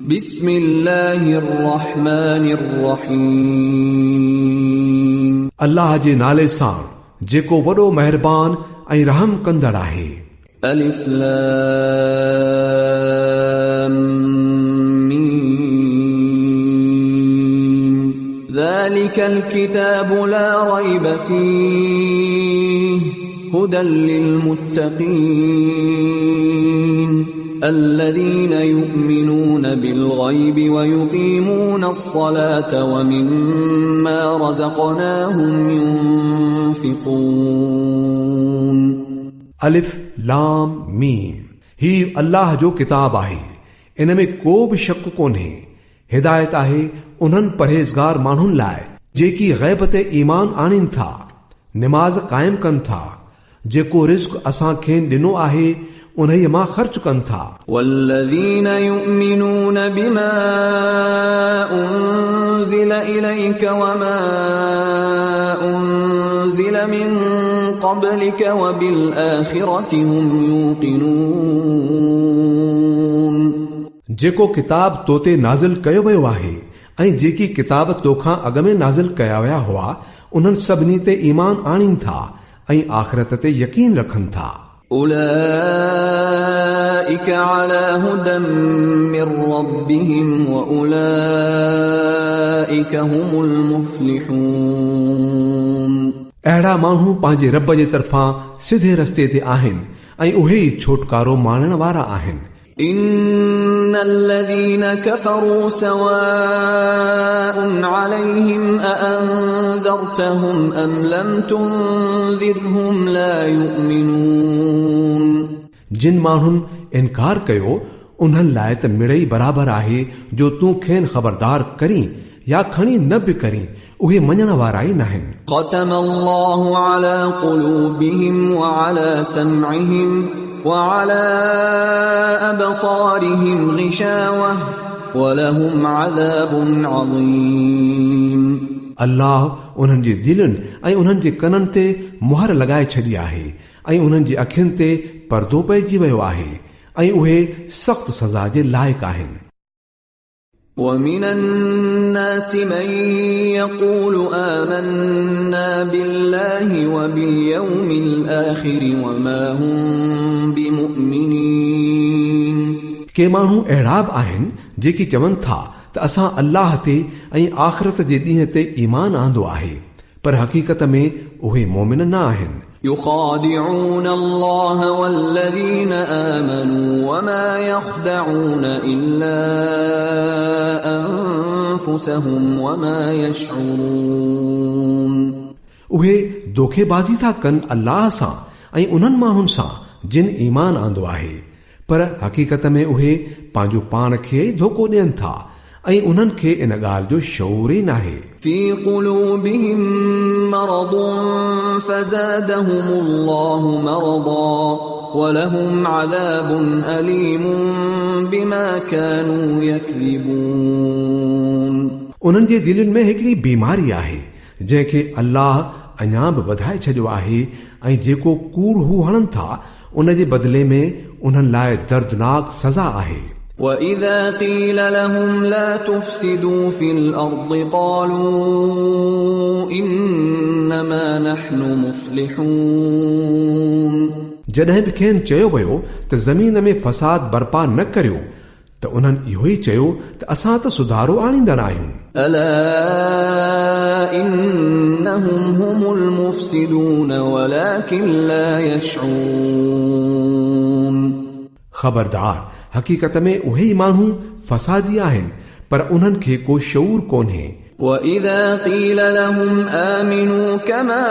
बिस्मिल्लाहिर्रहमानिर्रहीम। अल्लाह जे नाले सां जेको वॾो महिरबान ऐं रहम कंदड़ आहे। अलिफ लाम मीम ज़ालिकल किताबु ला रैब फीहि हुदल लिलमुत्तक़ीन الذين يؤمنون بالغيب ويقيمون الصلاة ومما رزقناهم ينفقون अलिफ लाम मीम ही अल्लाह जो किताब आहे, इन में को बि शक कोन्हे। हिदायत आहे उन्हनि परहेज़गार माण्हुनि लाइ जेकी ग़ैब ते ईमान आणीनि था, निमाज़ क़ाइम कनि था, जेको रिज़्क़ असां खेनि ॾिनो आहे उन्हीअ मां ख़र्च कनि था। वल्लज़ीन युमिनून बिमा उन्ज़िल इलैक वमा उन्ज़िल मिन क़ब्लिक वबिल आखिरति हुम यूक़िनून जेको किताब तो ते नाज़िल कयो वियो आहे ऐं जेकी किताब तोखां अॻ में नाज़िल कया विया हुआ उन्हनि सभिनी ते ईमान आणीनि था ऐं आख़िरत ते यकीन रखनि था। उलाइक अला हुदम मिर रब्बिहिम व उलाइक हुमुल मुफ्लिहून अहिड़ा माण्हू पंहिंजे रब जे तरफ़ां सिधे रस्ते ते आहिनि ऐं उहे ई छोटकारो माणण वारा आहिनि। इन्नल्लज़ीन कफ़रू सवाउन अलैहिम अअन्ज़रतहुम अम लम तुनज़िरहुम ला युमिनून जिन माण्हुनि इनकार कयो उन्हनि लाइ त मिड़ई बराबरि आहे जो तूं खेनि ख़बरदार करीं या खणी न बि करीं, उहे मञण वारा ई नाहिनि। ख़तम अल्लाहु अला क़ुलूबिहिम व अला समइहिम وعلى أبصارهم غشاوة ولهم عذاب عظيم अल्लाह उन्हनि जे दिलनि ऐं उन्हनि जे कननि ते मुहर लॻाए छॾी आहे ऐं उन्हनि जी अखियुनि ते पर्दो पइजी वियो आहे ऐं उहे सख़्त सज़ा जे लाइक़ आहिनि। ومن الناس من يقول آمنا بالله وباليوم الآخر وما هم بمؤمنين के माण्हू अहिड़ा बि आहिनि जेकी चवनि था त असां अल्लाह ते ऐं आख़िरत जे ॾींहं ते ईमान आंदो आहे, पर हक़ीक़त में उहे मोमिन न आहिनि। يخادعون الله والذين آمنوا وما يخدعون إلا أنفسهم وما يشعرون उहे धोखेबाज़ी था कनि अल्लाह सां ऐं उन्हनि माण्हुनि सां जिन ईमान आंदो आहे, पर हक़ीक़त में उहे पंहिंजो पाण खे धोखो ॾियनि था ऐं उन्हनि खे इन ॻाल्हि जो शऊर ई नाहे। في قلوبهم مرض فزادهم الله مرضا ولهم عذاب أليم بما كانوا يكذبون उन्हनि जे दिलनि में हिकिड़ी बीमारी आहे जंहिंखे अल्लाह अञा बि वधाए छॾियो आहे ऐं जेको कूड़ हू हणनि था उन जे बदिले में उन्हनि लाइ दर्दनाक सज़ा आहे। وَإِذَا قِيلَ لَهُمْ لَا تُفْسِدُوا فِي الْأَرْضِ قَالُوا إِنَّمَا نَحْنُ مُصْلِحُونَ जॾहिं बि खेनि चयो वियो त ज़मीन में फ़साद बर्पा न करियो त उन्हनि इहो ई चयो त असां त सुधारो आणींदड़ आहियूं। أَلَا إِنَّهُمْ هُمُ الْمُفْسِدُونَ وَلَكِنْ لَا يَشْعُرُونَ ख़बरदार, हक़ीक़त में उहे ई माण्हू फ़सादी आहिनि, पर उन्हनि खे को शऊर कोन्हे। وَإِذَا قِيلَ لَهُمْ آمِنُوا كَمَا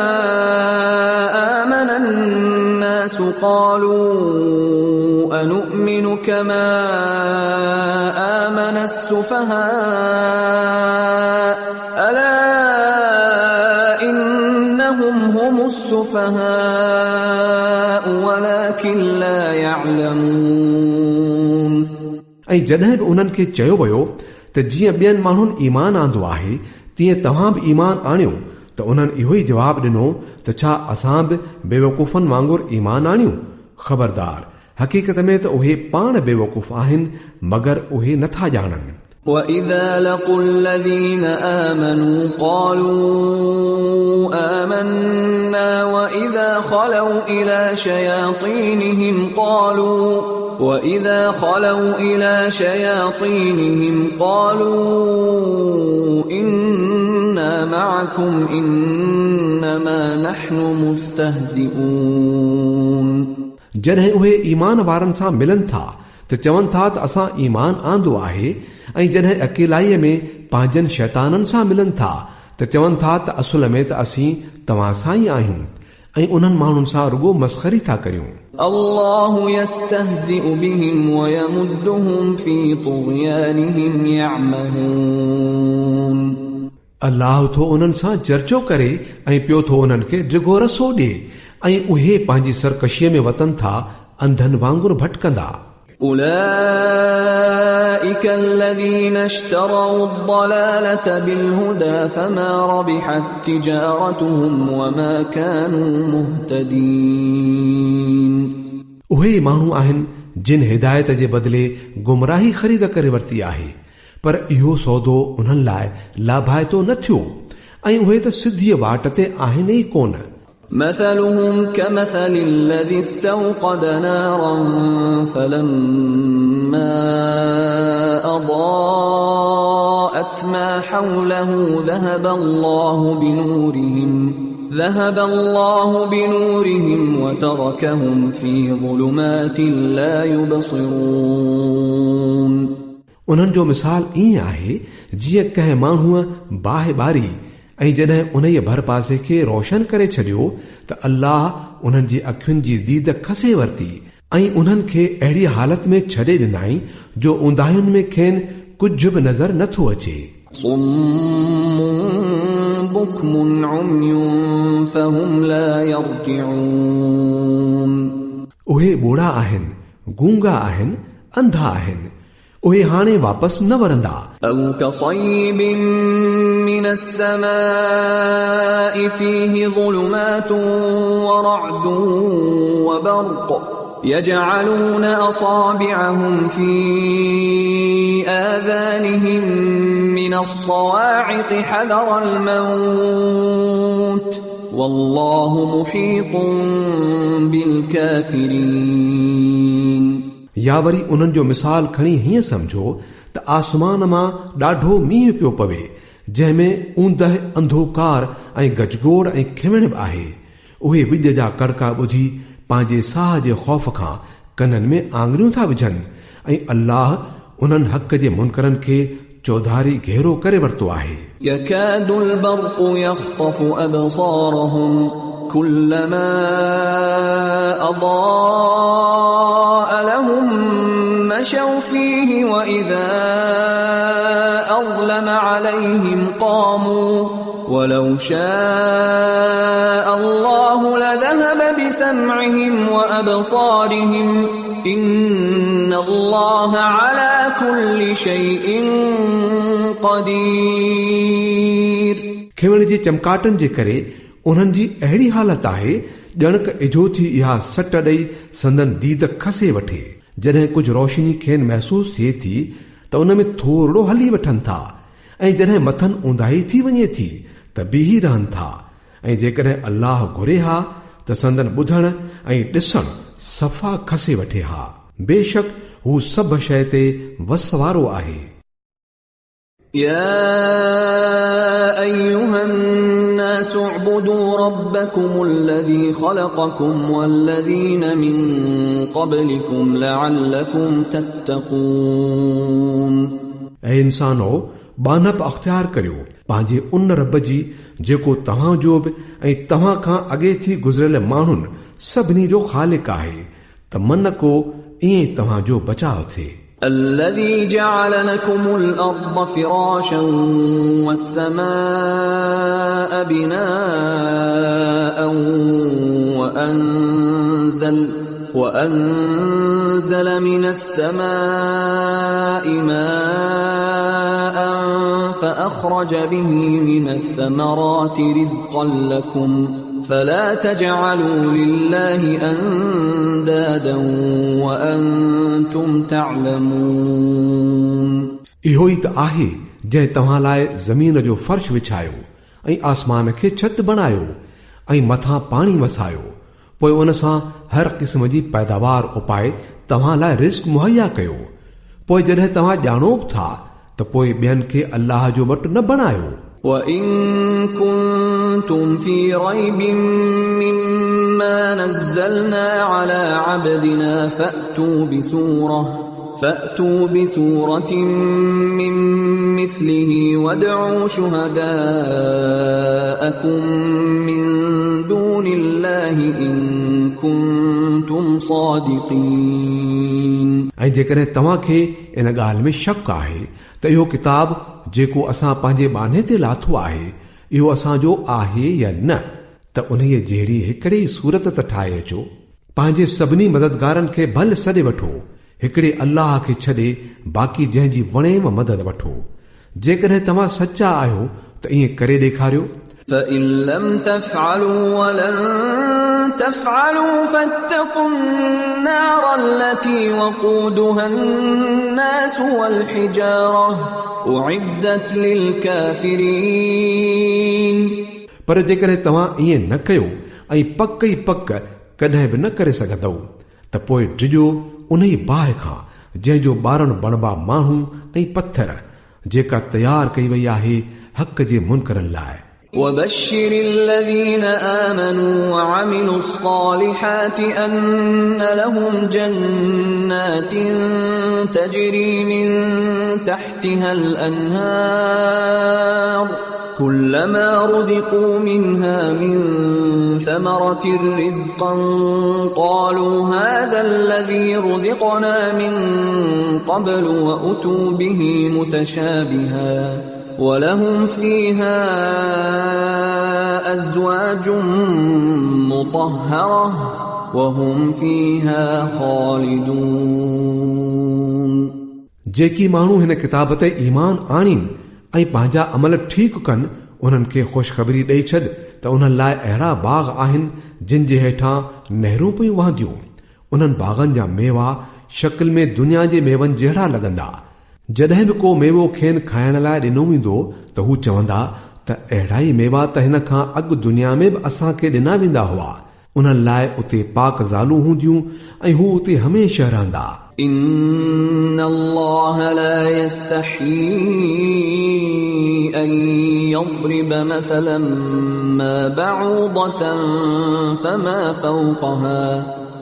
آمَنَ النَّاسُ قَالُوا أَنُؤْمِنُ كَمَا آمَنَ السُّفَهَاءُ أَلَا إِنَّهُمْ هُمُ السُّفَهَاءُ وَلَكِنْ لَا يَعْلَمُونَ ऐं जॾहिं बि उन्हनि खे चयो वियो त जीअं ॿियनि माण्हुनि ईमान आंदो आहे तीअं तव्हां बि ईमान आणियो त उन्हनि इहो ई जवाबु ॾिनो त छा असां बि बेवकूफ़नि वांगुरु ईमान आणियूं। ख़बरदार, हक़ीक़त में त उहे पाण बेवकूफ़ आहिनि मगर उहे नथा ॼाणनि। وَإِذَا لَقُوا الَّذِينَ آمَنُوا قَالُوا آمَنَّا وَإِذَا خَلَوْا إِلَى شَيَاطِينِهِمْ قَالُوا إِنَّا مَعَكُمْ إِنَّمَا نَحْنُ مُسْتَهْزِئُونَ। जॾहिं उहे ईमान वारनि सां मिलनि था त चवनि था त असां ईमान आंदो आहे, ऐं जॾहिं अकेलाईअ में पंहिंजनि शैताननि सां मिलनि था त चवनि था त असुल में त असीं तव्हां सां ई आहियूं, ऐं उन्हनि माण्हुनि सां रुगो मस्ख़री था करियूं। الله يستهزئ بهم ويمدهم في طغيانهم يعمهون। अल्लाह थो उन्हनि सां चर्चो करे ऐं पियो थो उन्हनि खे ड्रिगो रसो ॾिए, ऐं उहे पंहिंजी सरकशीअ में वतन था अंधनि वांगुरु भटकंदा। أولئك الذين اشتروا الضلالة بالهدى فما ربحت تجارتهم وما كانوا مهتدين। उहे माण्हू आहिनि जिन हिदायत जे बदिले गुमराही ख़रीद करे वरिती आहे, पर इहो सौदो उन्हनि लाइ लाभाइतो न थियो, ऐं उहे त सिधीअ वाट ते आहिनि ई कोन। مثلهم كمثل الذي استوقد نارا فلما أضاءت ما حوله ذهب الله بنورهم وتركهم في ظلمات لا يبصرون। उन्हनि जो मिसाल ईअं आहे जीअं कंहिं माण्हूअ बाहि ॿारी ऐं जॾहिं उन जे भर पासे खे रोशन करे छॾियो त अल्लाह उन्हनि जी अखियुनि जी दीद खसे वरिती, ऐं उन्हनि खे अहिड़ी हालत में छॾे ॾिनई जो ऊंदाहियुनि में खेनि कुझु बि नज़र नथो अचे। صم بكم عمي فهم لا يرجعون। उहे ॿोड़ा आहिनि, गूंगा आहिनि, अंधा आहिनि, उहे हाणे वापसि न वरंदा। أو كصيب من السماء فيه ظلمات ورعد وبرق يجعلون أصابعهم في آذانهم من الصواعق حذر الموت والله محيط بالكافرين। या वरी उन्हनि जो मिसाल खणी हीअं समझो त आसमान मां ॾाढो मींहुं पियो पवे जंहिंमें ऊंदहि अंधोकार ऐं गजगोड़ ऐं खिमण बि आहे। उहे विज जा कड़का ॿुधी पंहिंजे साह जे ख़ौफ़ खां कननि में आङरियूं था विझनि, ऐं अल्लाह उन्हनि हक़ जे मुनकरनि खे चौधारी घेरो करे वरितो आहे। يكاد البرق يخطف أبصارهم كلما أضاء لهم مشوا فيه وإذا أظلم عليهم قاموا ولو شاء الله لذهب بسمعهم وأبصارهم إن الله على كل شيء قدير। खिवण जे चमकाटनि जे करे उन्हनि जी अहिड़ी हालत आहे ॼणक इजो थी इहा सट ॾेई संदन दीद खसे वठे। जॾहिं कुझु रोशनी खेनि महसूस थिए थी त उन में थोरो हली वठनि था, ऐं जॾहिं मथनि ऊंदाही थी वञे थी त बीही रहनि था, ऐं जेकॾहिं अल्लाह घुरे हा त संदन ॿुधण ऐं ॾिसण सफ़ा खसे वठे हा। बेशक हू सभु शइ ते वस वारो आहे। يا أيها الناس اعبدوا ربكم الذي خلقكم والذين من قبلكم لعلكم تتقون। ऐं इंसानो बानप अख़्तियार करियो पंहिंजे उन रब जी जेको तव्हां जो बि ऐं तव्हां खां अॻे थी गुज़रियल माण्हुनि सभिनी जो ख़ालिक आहे, त मन को ईअं तव्हां जो बचाव थिए। الذي جعل لكم الأرض فراشا والسماء بناء وأنزل من السماء ماء فأخرج به من الثمرات رزقا لكم فلا تجعلوا لله اندادا وانتم تعلمون इहो ई त आहे जंहिं तव्हां लाइ ज़मीन जो फर्श विछायो ऐं आसमान खे छत बणायो ऐं मथां पाणी वसायो पोइ उन सां हर क़िस्म जी पैदावार उपाए तव्हां लाइ रिस्क मुहैया कयो पोइ जॾहिं तव्हां ॼाणो था त पोइ ॿियनि खे अल्लाह जो वटि न बणायो وَإِن كُنتُمْ فِي رَيْبٍ مِّمَّا نَزَّلْنَا عَلَى عَبْدِنَا فَأْتُوا بِسُورَةٍ مِّن مِّثْلِهِ وَادْعُوا شُهَدَاءَكُم مِّن دُونِ اللَّهِ إِن كُنتُمْ صَادِقِينَ ऐं जेकॾहिं तव्हां खे इन ॻाल्हि में शक आहे त इहो किताब जेको असां पंहिंजे बाने ते लाथो आहे इहो असांजो आहे या न त उन्हीअ जहिड़ी हिकिड़ी सूरत त ठाहे अचो पंहिंजे सभिनी मददगारनि खे भल सॾे वठो हिकिड़े अल्लाह खे छॾे बाक़ी जंहिंजी वणेव मदद वठो जेकॾहिं तव्हां सचा आहियो त ईअं करे ॾेखारियो فَإِن لَّمْ تَفْعَلُوا وَلَن تَفْعَلُوا فَاتَّقُوا النَّارَ الَّتِي وَقُودُهَا النَّاسُ وَالْحِجَارَةُ أُعِدَّتْ لِلْكَافِرِينَ पर जेकॾहिं तव्हां ईअं न कयो ऐं पक ई पक कॾहिं बि न करे सघंदव त पोइ डिॼो उन ई बाहि खां जंहिंजो ॿारण बणबा माण्हू ऐं पत्थर जेका तयारु कई वई आहे हक़ जे मुनकरनि लाइ وَبَشِّرِ الَّذِينَ آمَنُوا وَعَمِلُوا الصَّالِحَاتِ أَنَّ لَهُمْ جَنَّاتٍ تَجْرِي مِن تَحْتِهَا الْأَنْهَارُ كُلَّمَا رُزِقُوا مِنْهَا مِن ثَمَرَةٍ رِزْقًا قَالُوا هَذَا الَّذِي رُزِقْنَا مِن قَبْلُ وَأُتُوا بِهِ مُتَشَابِهًا وَلَهُمْ فِيهَا أَزْوَاجٌ مُطَهَّرَةٌ وَهُمْ فِيهَا خَالِدُونَ जेकी माण्हू हिन किताब ते ईमान आणीन ऐं पंहिंजा अमल ठीकु कनि उन्हनि खे ख़ुशख़बरी ॾेई छॾ त उन्हनि लाइ अहिड़ा बाग़ आहिनि जिन जे हेठां नहरूं पियूं वहंदियूं उन्हनि बाग़नि जा मेवा शक्ल में दुनिया जे मेवनि जहिड़ा लॻंदा जॾहिं बि को मेवो खेनि खाइण लाइ ॾिनो वेंदो त हू चवंदा त अहिड़ा ई मेवा त हिन खां अॻु दुनिया में बि असांखे ॾिना वेंदा हुआ उन्हनि लाइ उते पाक ज़ालूं हूंदियूं ऐं हू उते हमेशह रहंदा إِنَّ اللَّهَ لَا يَسْتَحْيِي أَن يَضْرِبَ مَثَلًا مَّا بَعُوضَةً فَمَا فَوْقَهَا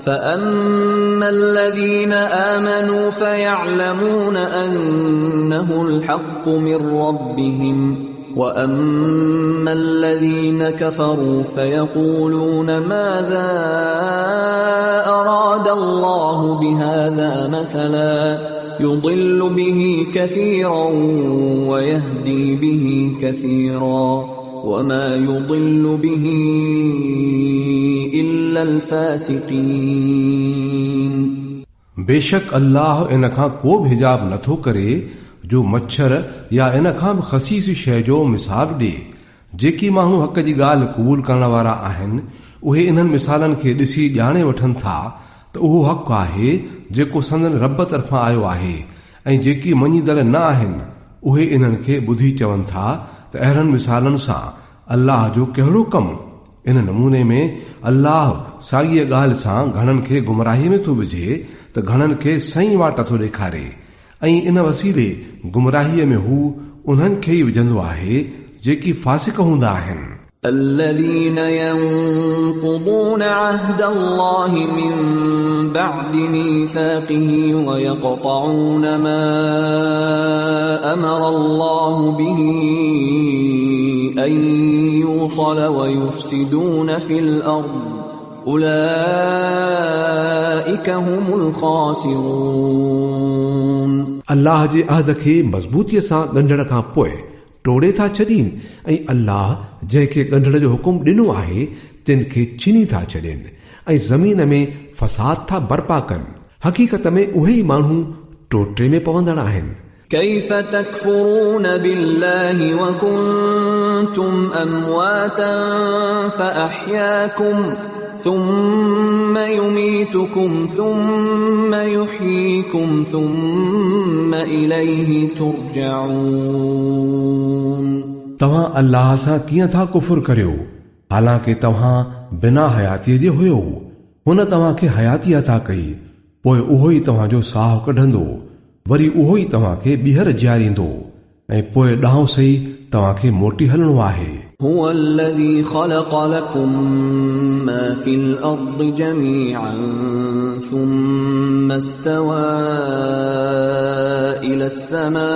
فَأَمَّا الَّذِينَ آمَنُوا فَيَعْلَمُونَ أَنَّهُ الْحَقُّ مِن رَّبِّهِمْ وَأَمَّا الَّذِينَ كَفَرُوا فَيَقُولُونَ مَاذَا أَرَادَ اللَّهُ بِهَذَا مَثَلًا يُضِلُّ بِهِ كَثِيرًا وَيَهْدِي بِهِ كَثِيرًا وَمَا يُضِلُّ بِهِ إِلَّا الْفَاسِقِينَ बेशक अल्लाह इन खां को बि हिजाब नथो करे जो मच्छर या इन खां बि ख़सीस शइ जो मिसाल ॾे जेकी माण्हू हक़ जी ॻाल्हि क़बूल करण वारा आहिनि उहे इन्हनि मिसालनि खे ॾिसी ॼाणे वठनि था त उहो हक़ आहे जेको संदन रब तरफ़ां आयो आहे ऐं जेकी मञीदड़ न आहिनि उहे इन्हनि खे ॿुधी चवनि था त अहिड़नि मिसालनि सां अल्लाह जो कहिड़ो कमु इन नमूने में अल्लाह साॻीअ ॻाल्हि सां घणनि खे गुमराही में थो विझे त घणनि खे सही वाट थो ॾेखारे ऐं इन वसीले गुमराहीअ में हू उन्हनि खे ई विझंदो आहे जेकी फासिक हूंदा आहिनि الذين ينقضون عهد الله من بعد ميثاقه ويقطعون ما أمر الله به أن يوصل ويفسدون في الأرض أولئك هم الخاسرون अल्लाह जे अहद खे मज़बूतीअ सां ॻंढण खां पोइ टोड़े था छॾीनि ऐं अल्लाह जंहिंखे ॻंढण जो हुकुम ॾिनो आहे तिन खे छिनी था छॾनि ऐं ज़मीन में फसाद था बर्पा कनि हक़ीक़त में उहे ई माण्हू टोटे में पवंदड़ आहिनि كيف تكفرون بالله وكنتم أمواتا فأحياكم ثم يميتكم ثم يحييكم ثم إليه ترجعون तव्हां अल्लाह सां कीअं था कुफुर करियो हालांकि तव्हां बिना हयातीअ जे हुयो हुन तव्हांखे हयाती अता कई पोइ उहो ई तव्हांजो साहु कढंदो वरी उहो ई तव्हांखे ॿीहर जीआरींदो ऐं पोइ ॾांहुं सही तव्हांखे मोटी हलणो आहे هو الذي خلق لكم ما في الأرض جميعا ثم استوى إلى السماء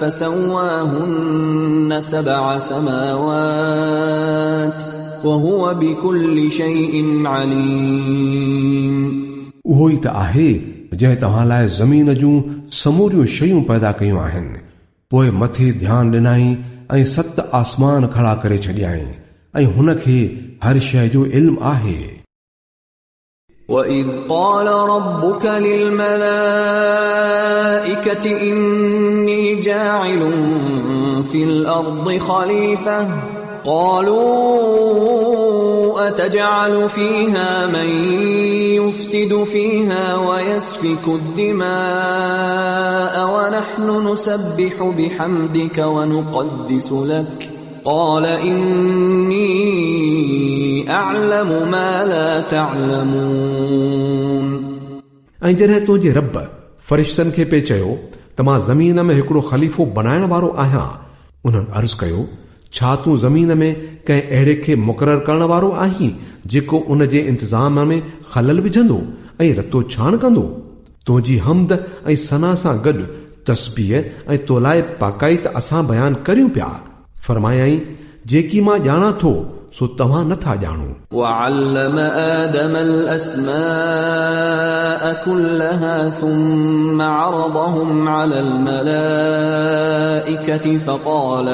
فسواهن 7 سماوات وهو بكل شيء عليم उहो ई त आहे जंहिं तव्हां लाइ ज़मीन जूं समूरियूं शयूं पैदा कयूं आहिनि पोइ मथे ध्यानु ॾिनाई ऐं 7 आसमान खड़ा करे छॾियाई ऐं हुन खे हर शइ जो इल्मु आहे وَإِذْ قَالَ رَبُّكَ لِلْمَلَائِكَةِ إِنِّي جَاعِلٌ فِي الْأَرْضِ خَلِيفَةً قَالُوا أَتَجْعَلُ فِيهَا مَن يُفْسِدُ فِيهَا وَيَسْفِكُ الدِّمَاءَ وَنَحْنُ نُسَبِّحُ بِحَمْدِكَ وَنُقَدِّسُ لَكَ قال إني أعلم ما لا تعلمون ऐं जॾहिं तुंहिंजे रब फ़रिश्तनि खे पे चयो त मां ज़मीन में हिकिड़ो ख़लीफ़ो बनाइण वारो आहियां उन्हनि अर्ज़ कयो छा तूं ज़मीन में कंहिं अहिड़े खे मुक़ररु करण वारो आहीं जेको उन जे इंतज़ाम में ख़लल विझंदो ऐं रतो छाण कंदो तुंहिंजी हमद ऐं सना सां गॾु तस्बीह ऐं तोलाए पाकाई त असां बयानु करियूं पिया फरमायाई जेकी मां ॼाणा थो सो तव्हां नथा ॼाणो وعلم آدم الأسماء كلها ثم عرضهم على الملائكة فقال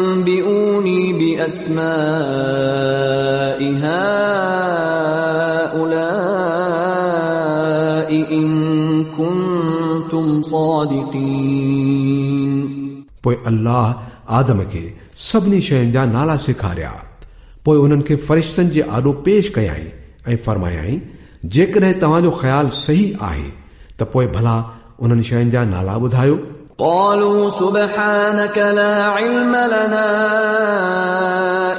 أنبئوني بأسماء هؤلاء إن كنتم صادقين पोइ अल्लाह आदम खे सभिनी शयुनि जा नाला सेखारिया पोइ उन्हनि खे फ़रिश्तनि जे आॾो पेश कयाई ऐं फरमायाई जेकॾहिं तव्हांजो ख़्यालु सही आहे त पोइ भला उन्हनि शयुनि जा नाला ॿुधायो قالوا سبحانك لا علم لنا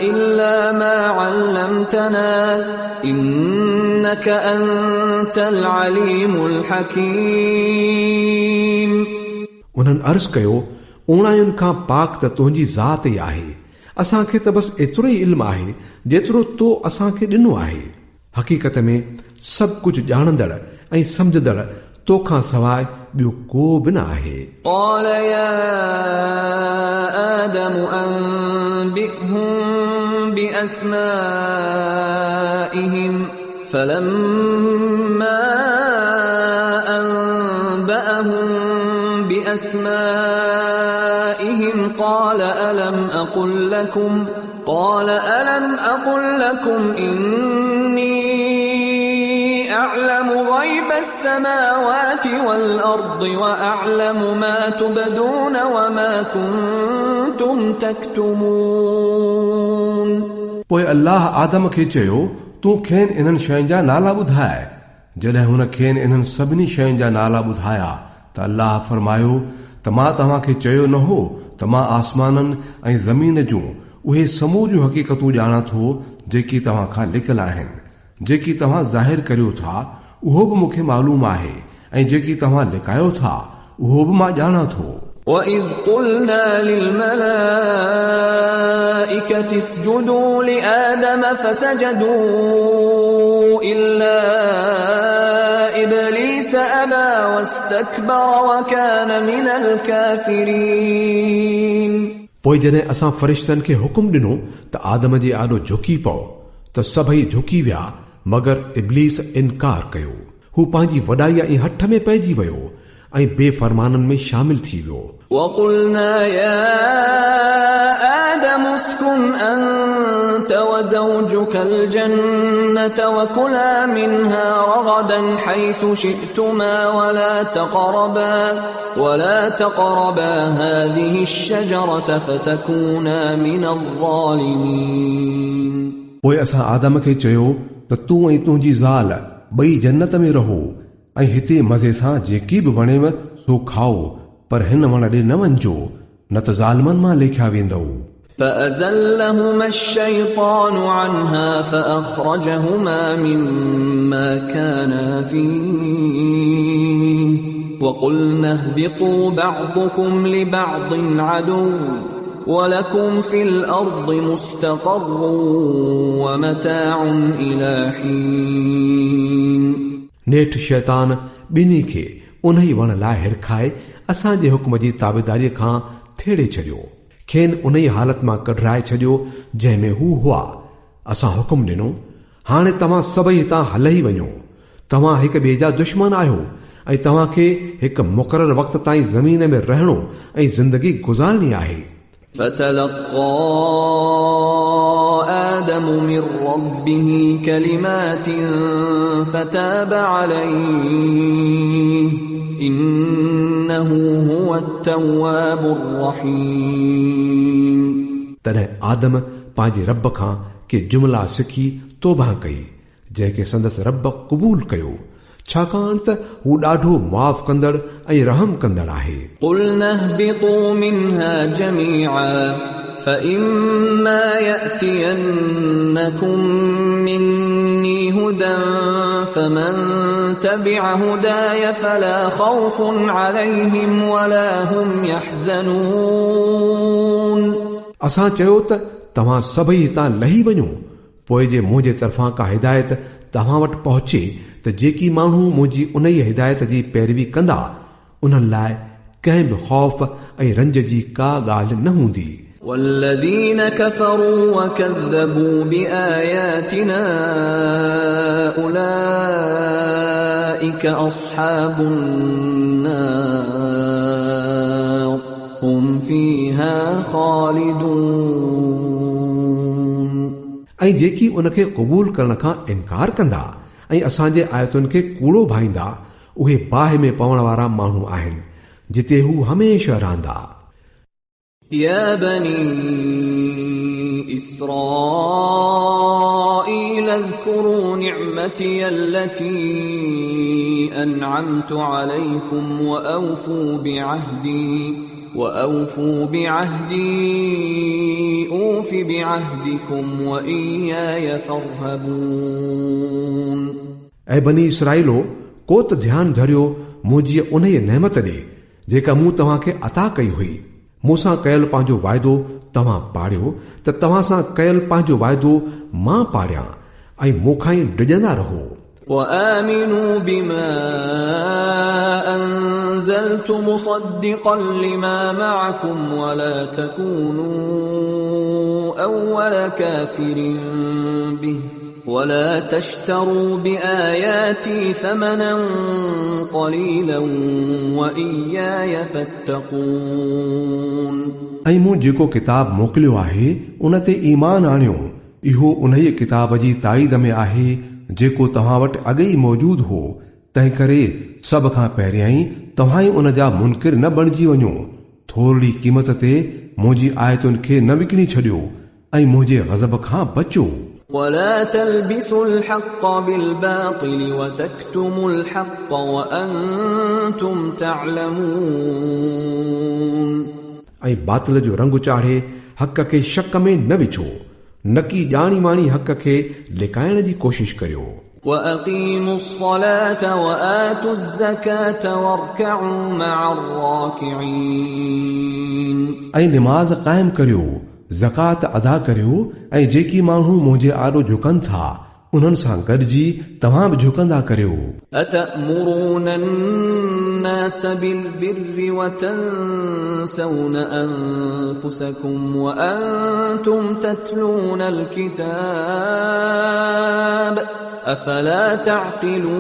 إلا ما علمتنا إنك أنت العليم الحكيم उन्हनि अर्ज़ कयो उणायुनि खां पाक त तुंहिंजी ज़ात ई आहे असांखे त बसि एतिरो ई इल्मु आहे जेतिरो तो असांखे ॾिनो आहे हक़ीक़त में सभु कुझु ॼाणंदड़ ऐं सम्झंदड़ तोखां सवाइ ॿियो को बि न आहे قال يا آدم أنبئهم بأسمائهم فلما أنبأهم بأسمائهم قال ألم أقل لكم إني أعلم غيب السماوات والأرض وأعلم ما تبدون وما كنتم تكتمون पोइ अल्लाह आदम खे चयो तूं खेनि इन्हनि शयुनि जा नाला ॿुधाए जॾहिं हुन खेनि इन्हनि सभिनी शयुनि जा नाला ॿुधाया त अल्लाह फरमायो त मां तव्हांखे चयो न हो त मां आसमाननि ऐं ज़मीन जूं उहे समूरियूं हक़ीक़तूं ॼाणा थो जेकी तव्हां खां लिकियल आहिनि जेकी तव्हां ज़ाहिर करियो था उहो बि मूंखे मालूम आहे ऐं जेकी तव्हां लिकायो था उहो बि मां ॼाणा थो وَإِذْ قُلْنَا لِلْمَلَائِكَةِ اسْجُدُوا لِآدَمَ فَسَجَدُوا إِلَّا إِبْلِيسَ أَبَى وَاسْتَكْبَرَ وَكَانَ مِنَ الْكَافِرِينَ पोइ जॾहिं असां फ़रिश्तनि खे हुकुम ॾिनो त आदम जे आॾो झुकी पओ त सभई झुकी विया मगर इब्लीस इनकार कयो हू पंहिंजी वॾाई ऐं हठ में पइजी वियो ऐं बेफ़रमाननि में शामिल थी वियो। وَقُلْنَا يَا آدَمُ اسْكُنْ أَنْتَ وَزَوْجُكَ الْجَنَّةَ وَكُلَا مِنْهَا رَغَدًا حَيْثُ شِئْتُمَا وَلَا تَقْرَبَا هَذِهِ الشَّجَرَةَ فَتَكُونَا مِنَ الظَّالِمِينَ। पोइ असां आदम खे चयो त तूं ऐं तुंहिंजी ज़ाल ॿई जन्नत में रहो ऐं हिते मज़े सां जेकी बि वणेव सो खाओ, पर हिन वण ॾे न वञिजो, न त ज़ालिमनि मां लेखिया वेंदव। فأزلهما الشيطان عنها فأخرجهما مما كانا فيه وقلنا اهبطوا بعضكم لبعض عدو ولكم في الأرض مستقر ومتاع إلى حين। नेठि शैतान ॿिन्ही खे उन ई वण लाइ हिरखाए असांजे हुक्म जी ताबेदारीअ खां थेड़े छॾियो, खेनि उन ई हालत मां कढराए छॾियो जंहिंमें हू हुआ। असां हुकुम ॾिनो, हाणे तव्हां सभई हितां हल ई वञो, तव्हां हिक ॿिए जा दुश्मन आहियो ऐं तव्हां खे हिकु मुक़ररु वक़्त ताईं ज़मीन में रहणो ऐं ज़िंदगी गुज़ारणी आहे। فتلقى آدم من ربه كلمات فتاب عليه إنه هو التواب الرحيم। तॾहिं आदम पंहिंजे रब खां के जुमला सिखी तौबा कई, जंहिंखे संदसि रब क़बूल कयो, छाकाणि त हू ॾाढो माफ़ कंदड़ ऐं रहम कंदड़ आहे। قُلْنَا اهْبِطُوا مِنْهَا جَمِيعًا فَإِمَّا يَأْتِيَنَّكُم مِّنِّي هُدًى فَمَن تَبِعَ هُدَايَ فَلَا خَوْفٌ عَلَيْهِمْ وَلَا هُمْ يَحْزَنُونَ। असां चयो त तव्हां सभई हितां लही वञो, पोइ जे मुंहिंजे तरफ़ां का हिदायत तव्हां वटि पहुचे त जेकी माण्हू मुंहिंजी उन ई हिदायत जी पैरवी कंदा उन्हनि लाइ कंहिं बि ख़ौफ़ ऐं रंज जी का ॻाल्हि न हूंदी। والذين كفروا وكذبوا بآياتنا أولئك أصحاب النار هم فيها خالدون। ऐं जेकी उनखे क़बूल करण खां इनकार कंदा ऐं असांजे आयतुनि खे कूड़ो भाईंदा उहे बाहि में पवण वारा माण्हू आहिनि जिते हू हमेशह रहंदा। يا بني إسرائيل اذكروا نعمتي التي أنعمت عليكم وأوفوا بعهدي أوف بعهدكم وإياي فارهبون। ऐं बनी इसराइलो, को त ध्यानु धरियो मुंहिंजी उन ई नेमत ॾे जेका मूं तव्हां खे अता कई हुई। मूंसां कयल पंहिंजो वाइदो तव्हां पाड़ियो त तव्हां सां कयल पंहिंजो वाइदो मां पाड़ियां ऐं मूंखां ई डिॼंदा रहो। وآمنوا بما أنزلت مصدقا لما معكم ولا تكونوا أول كافر به ولا تشتروا بآياتي ثمنا قليلا وإياي فاتقون। ऐं मूं जेको किताब मोकिलियो आहे उन ते ईमान आणियो, इहो उन ई किताब जी ताईद में आहे जेको तव्हां वटि अॻे ई मौजूद हो, तंहिं करे सभ खां पहिरियां ई तव्हां ई उन जा मुनकिर न बणिजी वञो। थोरी क़ीमत ते मुंहिंजी आयतुनि खे न विकिणी छॾियो ऐं मुंहिंजे ग़ज़ब खां बचो। ولا تلبسوا الحق بالباطل وتكتموا الحق وأنتم تعلمون। ऐं बातिल जो रंग चाढ़े हक़ खे शक में न विझो, न की ॼाणी माणी हक़ खे लिकाइण जी कोशिश करियो। وأقيموا الصلاة وآتوا الزكاة واركعوا مع الراكعين। ऐं निमाज़ क़ाइम करियो, ज़कात अदा करियो ऐं जेकी माण्हू मुंहिंजे आॾो झुकनि था उन्हनि सां गॾिजी तव्हां बि झुकंदा करियो। أتأمرون الناس بالبر وتنسون أنفسكم وأنتم تتلون الكتاب أفلا تعقلون।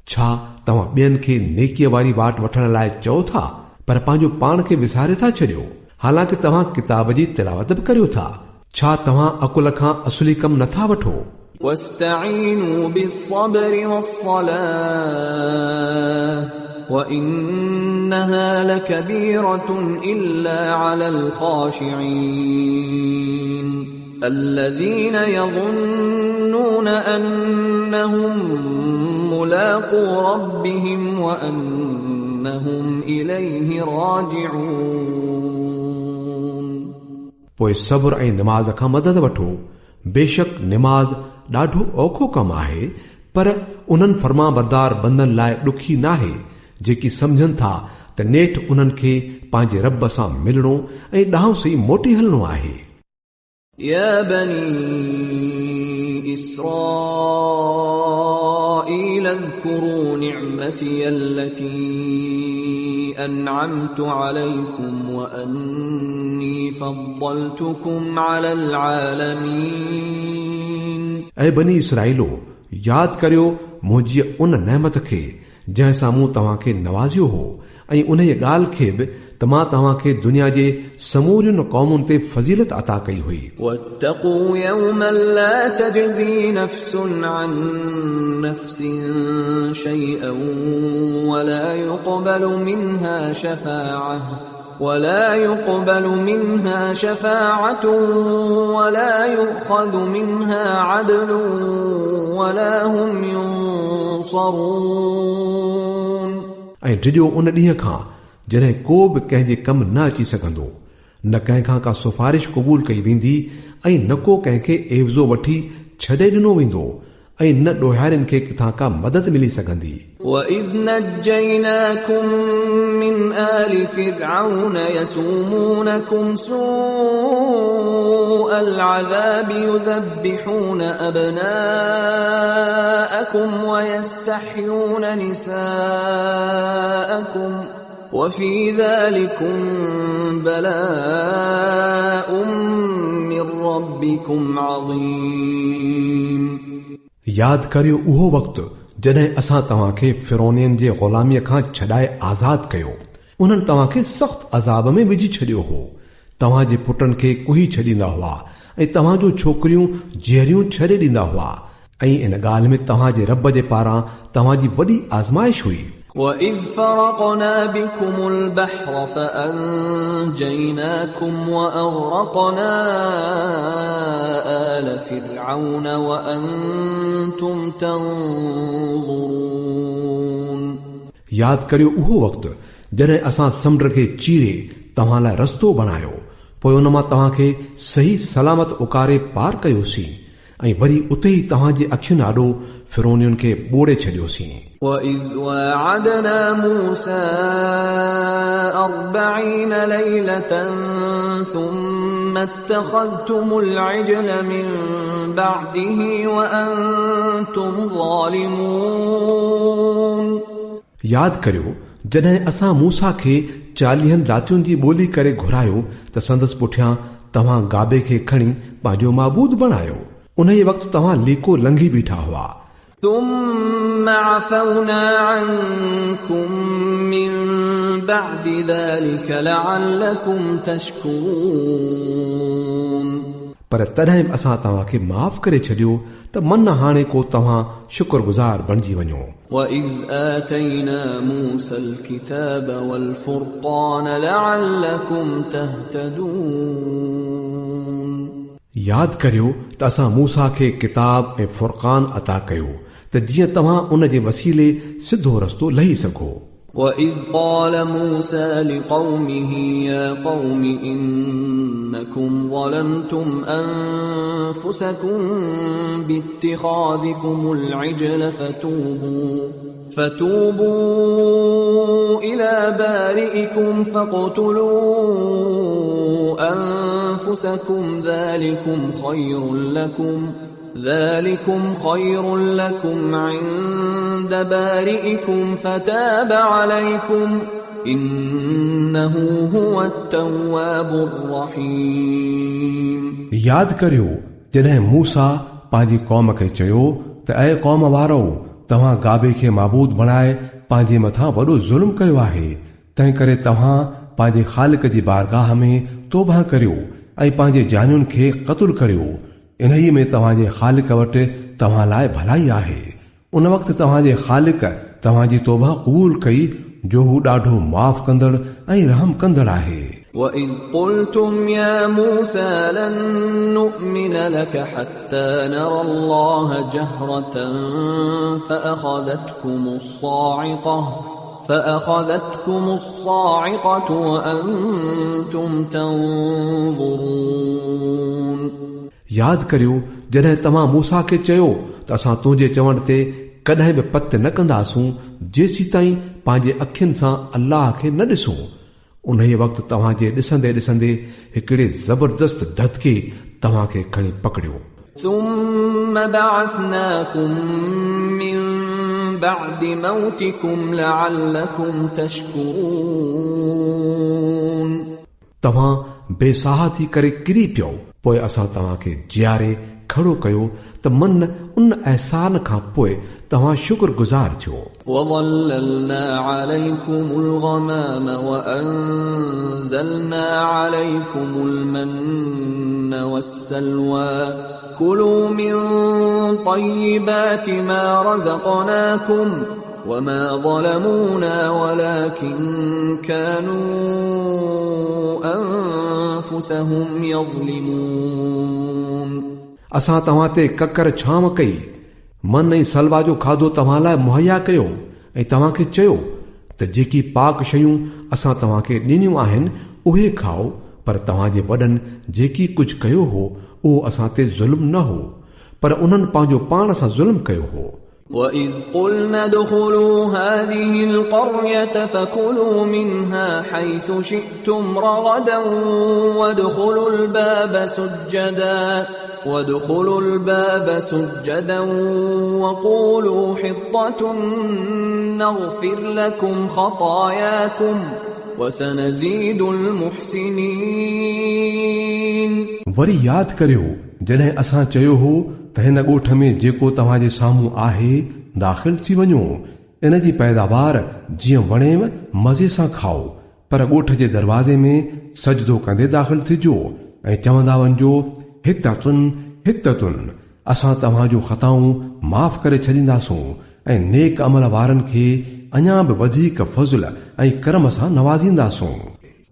छा तव्हां ॿियनि खे नेकीअ वारी वाट वठण लाइ चओ था, पर पंहिंजो पाण खे विसारे था छॾियो, हालांकि तव्हां किताब जी तिलावत बि करियो था। छा तव्हां अकुल खां असुली कम नथा वठो? واستعينوا بالصبر والصلاة وإنها لكبيرة إلا على الخاشعين الذين يظنون أنهم ملاقو ربهم وأنهم إليه راجعون। पोइ सब्र ऐं निमाज़ खां मदद वठो। बेशक निमाज़ ॾाढो औखो कमु आहे, पर उन्हनि फर्माबरदार बंदनि लाइ ॾुखी नाहे जेकी सम्झनि था त नेठि उन्हनि खे पंहिंजे रब सां मिलणो ऐं ॾांहुं सही मोटी हलणो आहे। या बनी इस्राईल اذكروا نعمتي التي أنعمت عليكم وأني فضلتكم على العالمين। ऐं बनी इसराइलो, यादि करियो मुंहिंजी उन नेमत खे जंहिं सां मूं तव्हांखे नवाज़ियो हो, ऐं उन ॻाल्हि खे बि त मां तव्हांखे दुनिया जे समूरियुनि क़ौमुनि ते फज़ीलत अता कई हुई। واتقوا يوما لا تجزي نفس عن نفس شيئا ولا يقبل منها شفاعة ولا يؤخذ منها عدل ولا هم ينصرون। ऐं डिॼो उन ॾींहं खां जॾहिं को बि कंहिंजे कम न अची सघंदो, न कंहिंखां का सिफारिश क़बूल कई वेंदी, ऐं न को कंहिंखे एवज़ो वठी छॾे ॾिनो वेंदो, ऐं न ॾोहारियुनि खे किथां का मदद मिली सघंदी। وَإِذْ نَجَّيْنَاكُمْ مِنْ آلِ فِرْعَوْنَ يَسُومُونَكُمْ سُوءَ الْعَذَابِ يُذَبِّحُونَ أَبْنَاءَكُمْ وَيَسْتَحْيُونَ نِسَاءَكُمْ وَفِي ذَلِكُمْ بَلَاءٌ مِّن رَّبِّكُمْ عَظِيمٌ। यादि करियो उहो वक़्तु जॾहिं असां तव्हांखे फिरौनियनि जे ग़ुलामीअ खां छॾाए आज़ाद कयो। उन्हनि तव्हांखे सख़्त अज़ाब में विझी छॾियो हो। तव्हांजे पुटनि खे कुही छॾींदा हुआ ऐं तव्हांजो छोकिरियूं जीअरियूं छॾे ॾींदा हुआ, ऐं इन ॻाल्हि में तव्हांजे रब जे पारां तव्हांजी वॾी आज़माइश हुई। وَإِذْ فَرَقْنَا بِكُمُ الْبَحْرَ فَأَنْجَيْنَاكُمْ وَأَغْرَقْنَا آلَ فِرْعَوْنَ وَأَنْتُمْ تَنْظُرُونَ। यादि करियो उहो वक़्तु जॾहिं असां समुंड खे चीरे तव्हां लाइ रस्तो बणायो, पोइ उन मां तव्हांखे सही सलामत उकारे पार कयोसीं, ऐं वरी उते ई तव्हांजे अखियुनि आॾो फिरौनियुनि खे ॿोड़े छॾियोसीं। وَإِذْ وَاعَدْنَا مُوسَى 40 لَيْلَةً ثُمَّ اتَّخَذْتُمُ الْعِجْلَ مِنْ بَعْدِهِ وَأَنْتُمْ ظَالِمُونَ। यादि करियो जॾहिं असां मूसा खे 40 रातियुनि जी ॿोली करे घुरायो त संदसि पुठियां तव्हां गाबे खे खणी पंहिंजो माबूद बणायो। उन ई वक़्तु तव्हां लीको लंघी बीठा हुआ। ثم عفونا عنكم من بعد ذلك لعلكم تشكرون। पर तॾहिं असां तव्हांखे माफ़ करे छॾियो त मन हाणे को तव्हां शुक्रगुज़ार बणिजी वञो। وَإِذْ آتَيْنَا مُوسَى الْكِتَابَ وَالْفُرْقَانَ لَعَلَّكُمْ تَهْتَدُونَ। यादि करियो त असां मूसा खे किताब ऐं फुरक़ान अता कयो त जीअं तव्हां उन जे वसीले सिधो रस्तो लही सघो। وَإِذْ قَالَ مُوسَى لِقَوْمِهِ يَا قَوْمِ إِنَّكُمْ ظَلَمْتُمْ أَنفُسَكُمْ بِاتِّخَاذِكُمُ الْعِجْلَ فتوبوا إلى بارئكم فاقتلوا أنفسكم ذلكم خير لكم عند بارئكم فتاب عليكم إنه هو التواب الرحيم। यादि करियो जॾहिं मूसा पंहिंजी क़ौम खे चयो त ऐ क़ौम वारो, तव्हां गाबे खे माबूद बणाए पंहिंजे मथां वॾो ज़ुल्म कयो आहे, तंहिं करे तव्हां पंहिंजे ख़ालिक जी बारगाह में तौबा करियो ऐं पंहिंजे जानियुनि खे क़त्ल करियो। इन्ही में तव्हांजे ख़ालिक वटि तव्हां लाइ भलाई आहे। उन वक़्तु तव्हांजे ख़ालिक तव्हांजी तौबा क़बूल कई, जो हू ॾाढो माफ़ कंदड़ ऐं रहम कंदड़ आहे। وَإِذْ قُلْتُمْ يَا مُوسَى لَن نُّؤْمِنَ لَكَ حَتَّى نَرَى اللَّهَ جَهْرَةً فَأَخَذَتْكُمُ الصَّاعِقَةُ وَأَنْتُمْ تَنظُرُونَ याद करियो जॾहिं तव्हां मूसा खे चयो त असां तुंहिंजे चवण ते कॾहिं बि पत न कंदासूं जेसी ताईं पंहिंजे अखियुनि सां अल्लाह खे न ॾिसूं। उन वक़्तु तव्हांजे ॾिसंदे ॾिसंदे हिकिड़े ज़बरदस्त धतके तव्हांखे खणी पकड़ियो। ثُمَّ بَعَثْنَاكُم مِّن بَعْدِ مَوْتِكُمْ لَعَلَّكُمْ تَشْكُرُونَ तव्हां बेसाह थी करे किरी पियो, पोइ असां तव्हांखे जियारे खड़ो कयो त मन उन अहसान खां पोइ तव्हां शुक्रगुज़ार थियो। وَظَلَّلْنَا عَلَيْكُمُ الْغَمَامَ وَأَنزَلْنَا عَلَيْكُمُ الْمَنَّ وَالسَّلْوَىٰ كُلُوا مِن طَيِّبَاتِ مَا رَزَقْنَاكُمْ وَمَا ظَلَمُونَا وَلَكِن كَانُوا أَنفُسَهُمْ يَظْلِمُونَ असां तव्हां ते ककर छांव कई, मन ऐं सलवा जो खाधो तव्हां लाइ मुहैया कयो ऐं तव्हांखे चयो त जेकी पाक शयूं असां तव्हांखे ॾिनियूं आहिनि उहे खाओ, पर तव्हांजे वॾनि जेकी कुझु कयो हो उहो असां ते ज़ुल्म न हो, पर उन्हनि पंहिंजो पाण सां ज़ुल्म कयो हो। وَإِذْ قُلْنَا ادْخُلُوا هَٰذِهِ الْقَرْيَةَ فَكُلُوا مِنْهَا حَيْثُ شِئْتُمْ رَغَدًا وَادْخُلُوا الْبَابَ سُجَّدًا وَقُولُوا حِطَّةٌ نَّغْفِرْ لَكُمْ خَطَايَاكُمْ وَسَنَزِيدُ الْمُحْسِنِينَ वरी यादि करियो जॾहिं असां चयो हो त हिन ॻोठ में जेको तव्हांजे साम्हूं आहे दाख़िल थी वञो, इन जी पैदावार जीअं वणेव मज़े सां खाओ, पर ॻोठ जे दरवाज़े में सजदो कंदे दाख़िल थिजो ऐं चवंदा वञिजो हित्ततुन हित्ततुन, असां तव्हांजो ख़ताऊं माफ़ करे छॾींदासूं ऐं नेक अमल वारनि खे अञा बि वधीक फज़ल ऐं करम सां नवाज़ींदासूं।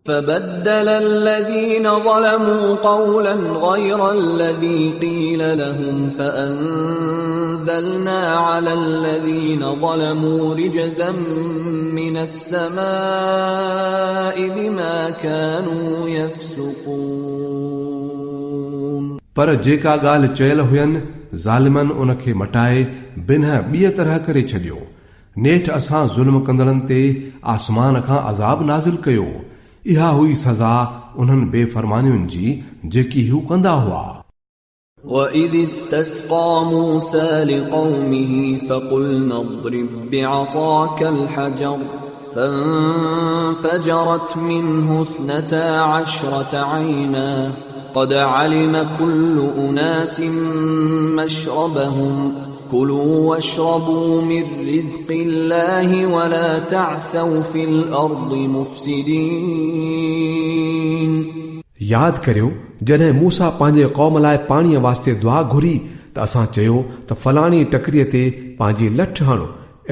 فبدل الذين ظلموا قولا غير الذي قيل لهم فأنزلنا على الذين ظلموا رجزا من السماء بما كانوا يفسقون पर जेका ॻाल्हि चयल हुयनि ज़ालिमनि उन खे मटाए बिन्ह ॿीअ तरह करे छॾियो। नेठि असां ज़ुल्म कंदड़नि ते आसमान खां अज़ाब नाज़िल कयो। इहा हुई सज़ा उन्हनि बेफ़रमानियुनि जी जेकी हू कंदा हुआ। وَإِذِ اسْتَسْقَىٰ مُوسَىٰ لِقَوْمِهِ فَقُلْنَا اضْرِب بِّعَصَاكَ الْحَجَرَ فَانفَجَرَتْ مِنْهُ 12 عَيْنًا قَدْ عَلِمَ كُلُّ أُنَاسٍ مَّشْرَبَهُمْ كُلُوا وَاشْرَبُوا مِن رِّزْقِ اللَّهِ وَلَا تَعْثَوْا فِي الْأَرْضِ مُفْسِدِينَ यादि करियो जॾहिं मूसा पंहिंजे क़ौम लाइ पाणीअ वास्ते दुआ घुरी त असां चयो त फलाणी टकरीअ ते पंहिंजी लठ हण।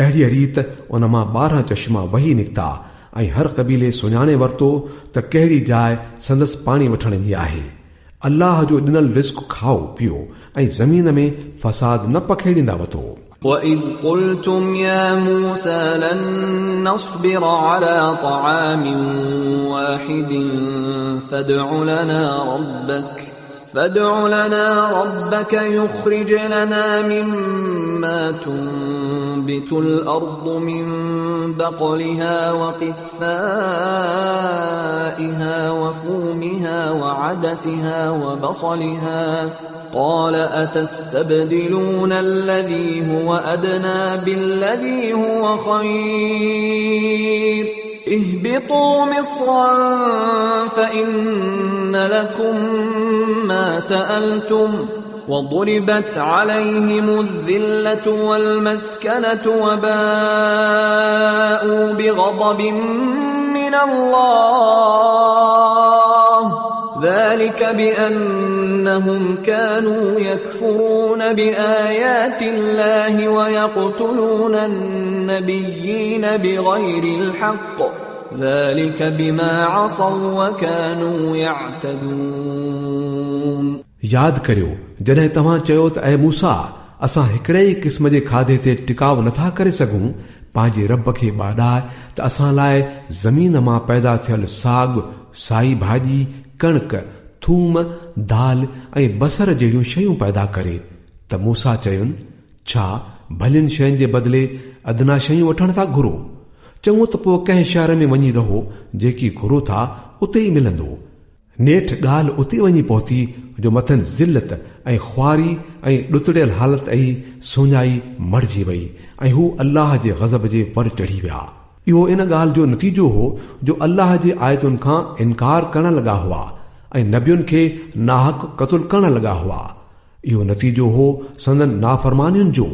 अहिड़ी रीत उन मां 12 चश्मा वही निकिता ऐं हर क़बीले सुञाणे वरितो त कहिड़ी जाइ संदसि पाणी वठण जी आहे। अल्लाह जो ॾिनल रिस्क खाओ पियो ऐं ज़मीन में फसाद न पखेड़ींदा वठो। وَإِذْ قُلْتُمْ يَا مُوسَىٰ لَن نَّصْبِرَ عَلَىٰ طَعَامٍ وَاحِدٍ فادع لنا ربك يخرج لنا مما تنبت الأرض من بقلها وقثائها وفومها وعدسها وبصلها قال أتستبدلون الذي هو أدنى بالذي هو خير اهبطوا مصرا فإن لكم ما سألتم وضربت عليهم الذلة والمسكنة وباءوا بغضب من الله ذلك بأنهم كانوا يكفرون بآيات الله ويقتلون النبيين بغير الحق ذلك بما عصوا وكانوا يعتدون याद करियो जॾहिं तव्हां चयो त ऐ मूसा असां हिकिड़े ई क़िस्म जे खाधे ते टिकाव नथा करे सघूं पंहिंजे रब खे ॿाॾाए त असां लाइ ज़मीन मां पैदा थियल साग साई भाॼी कणिक थूम दाल ऐं बसर जहिड़ियूं शयूं पैदा करे त मूसा चयुनि छा भलियुनि शयुनि जे बदिले अदना शयूं वठण था घुरो चङो त पोइ कंहिं शहर में वञी रहो जेकी घुरो था उते ई मिलंदो नेठि ॻाल्हि उते वञी पहुती जो मथनि ज़िल्लत ऐं ख्वारी ऐं ॾुतड़ियल हालत ऐं सोञाई मरिजी वई ऐं हू अल्लाह जे ग़ज़ब जे वर चढ़ी विया इहो इन ॻाल्हि जो नतीजो हो जो अल्लाह जे आयतुनि खां इनकार करण लॻा हुआ ऐं नबियुनि खे नाहक क़त्ल करण लॻा हुआ इहो नतीजो हो संदन नाफ़रमानियुनि जो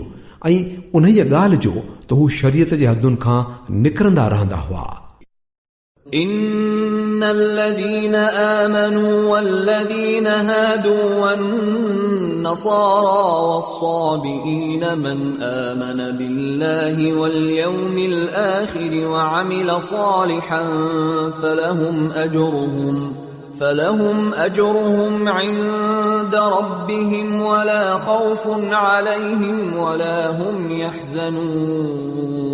ऐं उन ॻाल्हि जो त हू शरीयत जे हदुनि खां निकिरंदा रहंदा हुआ إن الذين آمنوا والذين هادوا والنصارى والصابئين من آمن بالله واليوم الآخر وعمل صالحا فلهم أجرهم عند ربهم ولا خوف عليهم ولا هم يحزنون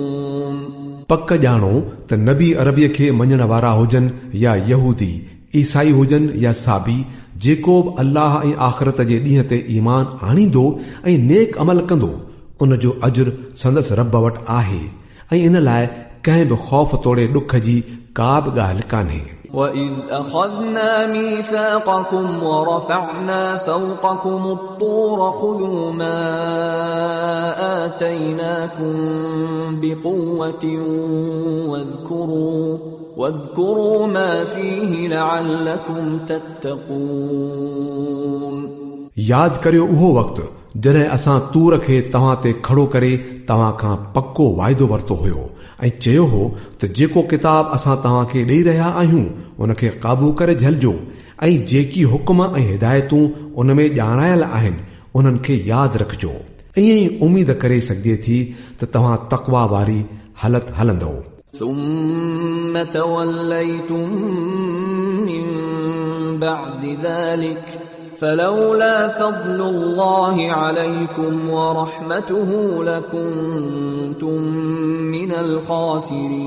पक ॼाणो त नबी अरबीअ खे मञण वारा हुजनि या यहूदी ईसाई हुजनि या साबी जेको बि अल्लाह ऐं आख़िरत जे ॾींहं ते ईमान आणींदो ऐं नेक अमल कंदो उन जो अजुर संदसि रब वटि आहे ऐं इन लाइ कंहिं बि ख़ौफ़ तोड़े ॾुख जी का बि ॻाल्हि कान्हे وَإِذْ أَخَذْنَا مِيثَاقَكُمْ وَرَفَعْنَا فَوْقَكُمُ الطُّورَ خُذُوا مَا آتَيْنَاكُمْ بِقُوَّةٍ واذكروا ما فيه لعلكم تتقون यादि करियो उहो वक़्तु जॾहिं असां तूर खे तव्हां ते खड़ो करे तव्हां खां पक्को वाइदो वरितो हुयो ऐं चयो हो त जेको किताब असां तव्हां खे ॾेई रहिया आहियूं उन खे क़ाबू करे झलिजो ऐं जेकी हुकुम ऐं हिदायतूं उन में ॼाणायल आहिनि उन्हनि खे यादि रखिजो ईअं ई उमीद करे सघिजे थी त तव्हां तक़वा वारी हालत हलंदो ثم توليتم من بعد ذلك فلولا فضل الله عليكم ورحمته لكنتم من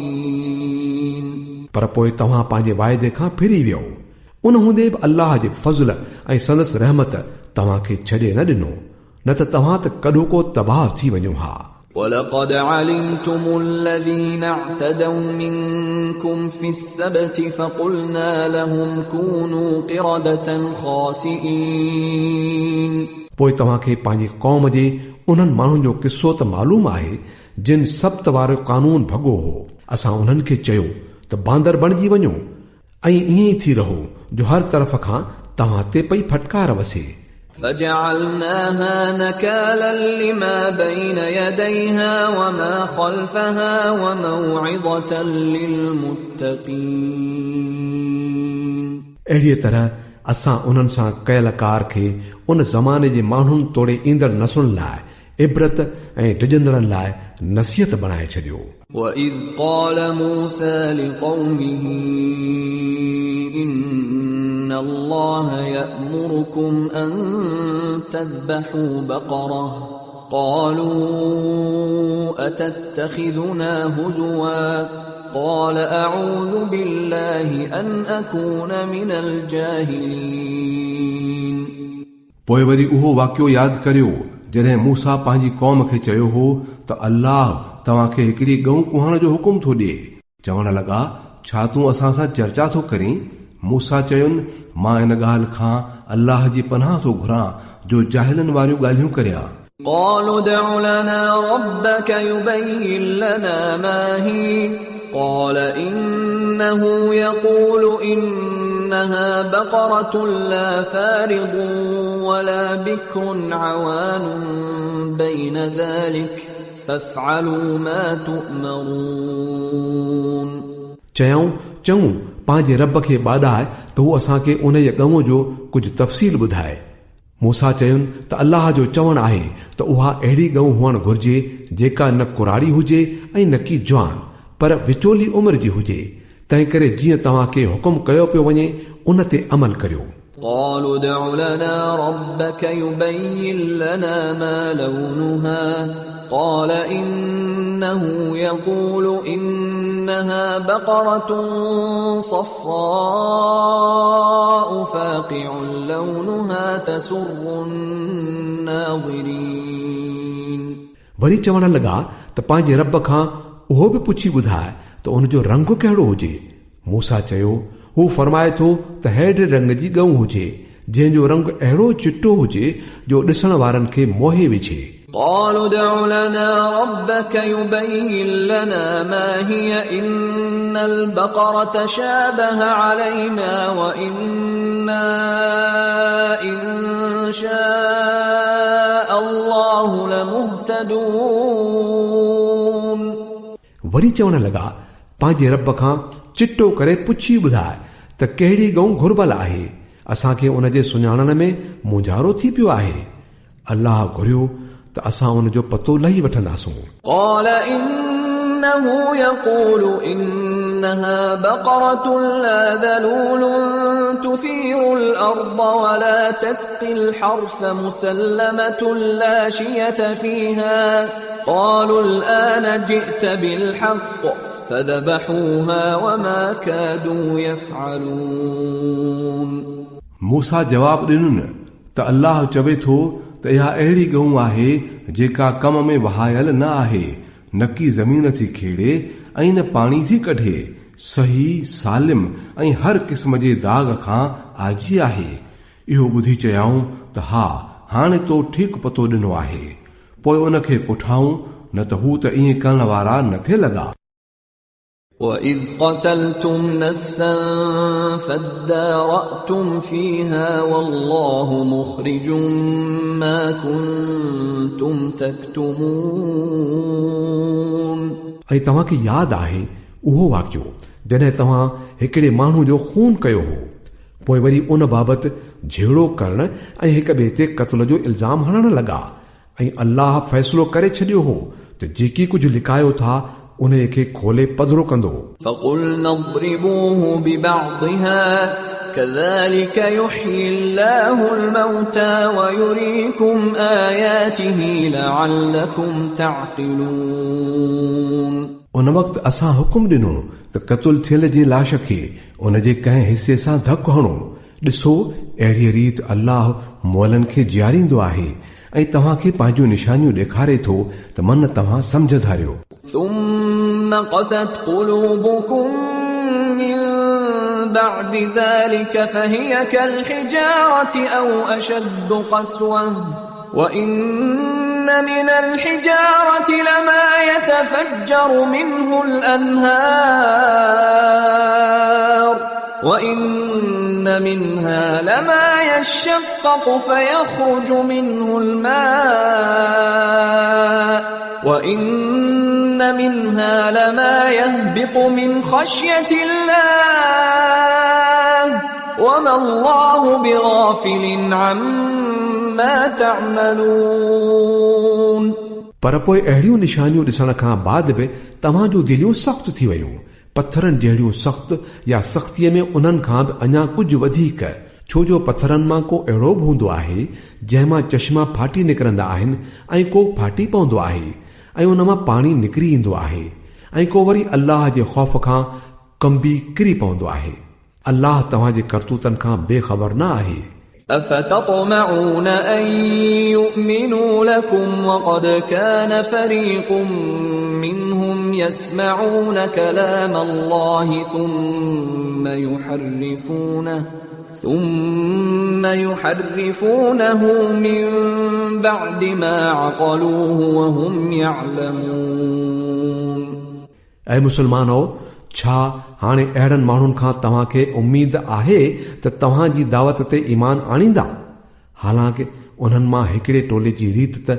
الخاسرين पर पोइ तव्हां पंहिंजे वाइदे खां फिरी वियो उन हूंदे बि अल्लाह जे फज़ल ऐं संदसि रहमत तव्हां खे छॾे न ॾिनो न त तव्हां त कॾो को तबाह थी वञो हा ولقد علمتم الذين اعتدوا منكم في السبت فقلنا لهم كونوا قردة خاسئين पोइ तव्हां खे पंहिंजी क़ौम जे उन्हनि माण्हुनि जो किस्सो त मालूम आहे जिन सब्त वारो कानून भॻो हो असां उन्हनि खे चयो त बांदर बणिजी वञो ऐं ईअं ई थी रहो जो हर तरफ़ खां तव्हां ते पई फटकार वसे فجعلناها نكالا لما بين يديها وما خلفها وموعظة للمتقين अहिड़ीअ तरह असां उन्हनि सां कयल कार खे उन ज़माने जे माण्हुनि तोड़े ईंदड़ नसुलनि लाइ इबरत ऐं डिॼंदड़नि लाइ नसीहत बणाए छॾियो وَإِذْ قَالَ مُوسَى لِقَوْمِهِ إِنَّ اللَّهَ يَأْمُرُكُمْ أَن تَذْبَحُوا بَقَرَةً قَالُوا أَتَتَّخِذُنَا هُزُوًا قَالَ أَعُوذُ بِاللَّهِ أَنْ أَكُونَ مِنَ الْجَاهِلِينَ पोइ वरी उहो वाक़ियो यादि करियो जॾहिं मूसा पंहिंजी क़ौम खे चयो हो त अल्लाह तव्हां खे हिकिड़ी गऊं कुहाण जो हुकुम थो ॾिए चवण लॻा छा तूं असां सां चर्चा थो करीं मूसा चयुनि मां इन ॻाल्हि खां अल्लाह जी पनाह थो घुरां जो जाहिलनि वारियूं ॻाल्हियूं करियां قالوا ادع لنا ربك يبين لنا ما هي قال إنه يقول إن إنها بقرة لا فارض ولا بكر عوان بين ذلك فافعلوا ما تؤمرون. चयूं पंहिंजे रब खे ॿाॾाए त हू असांखे उन जे ॻऊं जो कुझु तफ़सील ॿुधाए. मूसा चयुनि त अल्लाह जो चवणु आहे त उहा अहिड़ी ॻऊं हुअणु घुर्जे जेका न कुराड़ी हुजे ऐं न की जवान पर विचोली उमिरि जी हुजे. तंहिं करे जीअं तव्हांखे हुकुम कयो पियो वञे उन ते अमल करियो. قالوا ادع لنا ربك يبين لنا ما لونها قال إنه يقول إنها بقرة صفراء فاقع لونها تسر الناظرين. वरी चवण लॻा त पंहिंजे रब खां उहो बि पुछी ॿुधाए त उन जो रंग कहिड़ो हुजे. मूसा चयो हू फरमाए थो त हेॾे रंग जी ॻऊं हुजे जंहिंजो रंग अहिड़ो चिटो हुजे जो ॾिसण वारनि खे मोहे विझे. قالوا ادع لنا ربك يبين لنا ما هي إن البقرة شابه علينا وإنا إن شاء الله لمهتدون. वरी चवण लॻा पंहिंजे रब खां चिटो करे पुछी ॿुधाए त कहिड़ी ॻऊं घुर्बल आहे. असांखे उन जे सुञाणण में मुंझारो थी पियो आहे. अल्लाह घुरियो त असां उन जो पतो लही वठंदासूं. قال إنه يقول إنها بقرة لا ذلول تثير الأرض ولا تسقي الحرث مسلمة لا شية فيها قالوا الآن جئت بالحق فذبحوها وما كادوا يفعلون. मूसा जवाब ॾिनुनि त अल्लाह चवे थो त इहा अहिड़ी ॻऊं आहे जेका कम में वहायल न आहे, न की ज़मीन थी खेड़े ऐं न पाणी थी कढे, सही सालिम ऐं हर क़िस्म जे दाग खां आजी आहे. इहो ॿुधी चयाऊं त हा हाणे तो ठीकु पतो ॾिनो आहे. पोइ उन खे पुठाऊं न त हू त ईअं करण वारा न थे लॻा. وَإِذْ قَتَلْتُمْ نَفْسًا فَادَّارَأْتُمْ فِيهَا وَاللَّهُ مُخْرِجٌ مَا كُنْتُمْ تَكْتُمُونَ. ऐं तव्हांखे यादि आहे उहो वाक़ियो जॾहिं तव्हां हिकिड़े माण्हू जो खून कयो हो, पोइ वरी उन बाबति झेड़ो करण ऐं हिक ॿिए ते क़त्ल जो इल्ज़ाम हणण लॻा ऐं अल्लाह फ़ैसिलो करे छॾियो हो त जेकी कुझु लिकायो था उन खे खोले पधरो कंदो. فَقُلْنَا اضْرِبُوهُ بِبَعْضِهَا كَذَلِكَ يُحْيِي اللَّهُ الْمَوْتَى وَيُرِيكُمْ آيَاتِهِ لَعَلَّكُمْ تَعْقِلُونَ. उन वक़्तु असां हुकुम ॾिनो त क़त्ल थियल जे लाश खे उन जे कंहिं हिसे सां धकु हणो. ॾिसो अहिड़ी रीति अल्लाह मोलनि खे जियारींदो आहे ऐं तव्हांखे पंहिंजूं निशानियूं ॾेखारे थो त मन तव्हां सम्झ धारियो. ثُمَّ قَسَتْ قُلُوبُكُمْ مِنْ بَعْدِ ذَلِكَ فَهِيَ كَالْحِجَارَةِ أَوْ أَشَدُّ قَسْوَةً وَإِنَّ مِنَ الْحِجَارَةِ لَمَا يَتَفَجَّرُ مِنْهُ الْأَنْهَارُ وَإِنَّ مِنْهَا لَمَا يَشَّقَّقُ فَيَخْرُجُ مِنْهُ الْمَاءُ وَإِنَّ مِنْهَا لَمَا يَهْبِطُ مِنْ خَشْيَةِ اللَّهِ وَمَا اللَّهُ بِغَافِلٍ عَمَّا تَعْمَلُونَ. पर पोइ अहिड़ियूं निशानियूं ॾिसण खां बाद बि तव्हां जूं दिलियूं सख़्त थी वयूं, पत्थरनि जहिड़ियूं सख़्त या सख़्तीअ में उन्हनि खां बि अञा कुझु वधीक, छो जो पत्थरनि मां को अहिड़ो बि हूंदो आहे जंहिंमां चश्मा फाटी निकिरंदा आहिनि ऐं को फाटी पवंदो आहे ऐं उन मां पाणी निकिरी ईंदो आहे ऐं को वरी अल्लाह जे ख़ौफ़ खां कंबी किरी पवंदो आहे. अल्लाह तव्हांजे करतूतनि खां बेख़बर न आहे. أفتطمعون أن يؤمنوا لكم وقد كان فريق منهم يسمعون كلام الله ثم يحرفونه من بعد ما عقلوه وهم يعلمون. ऐं मुसलमानो छा हाणे अहिड़नि माण्हुनि खां तव्हांखे उम्मीद आहे त तव्हां जी दावत ते ईमान आणींदा? हालांकि उन्हनि मां हिकिड़े टोले जी रीत त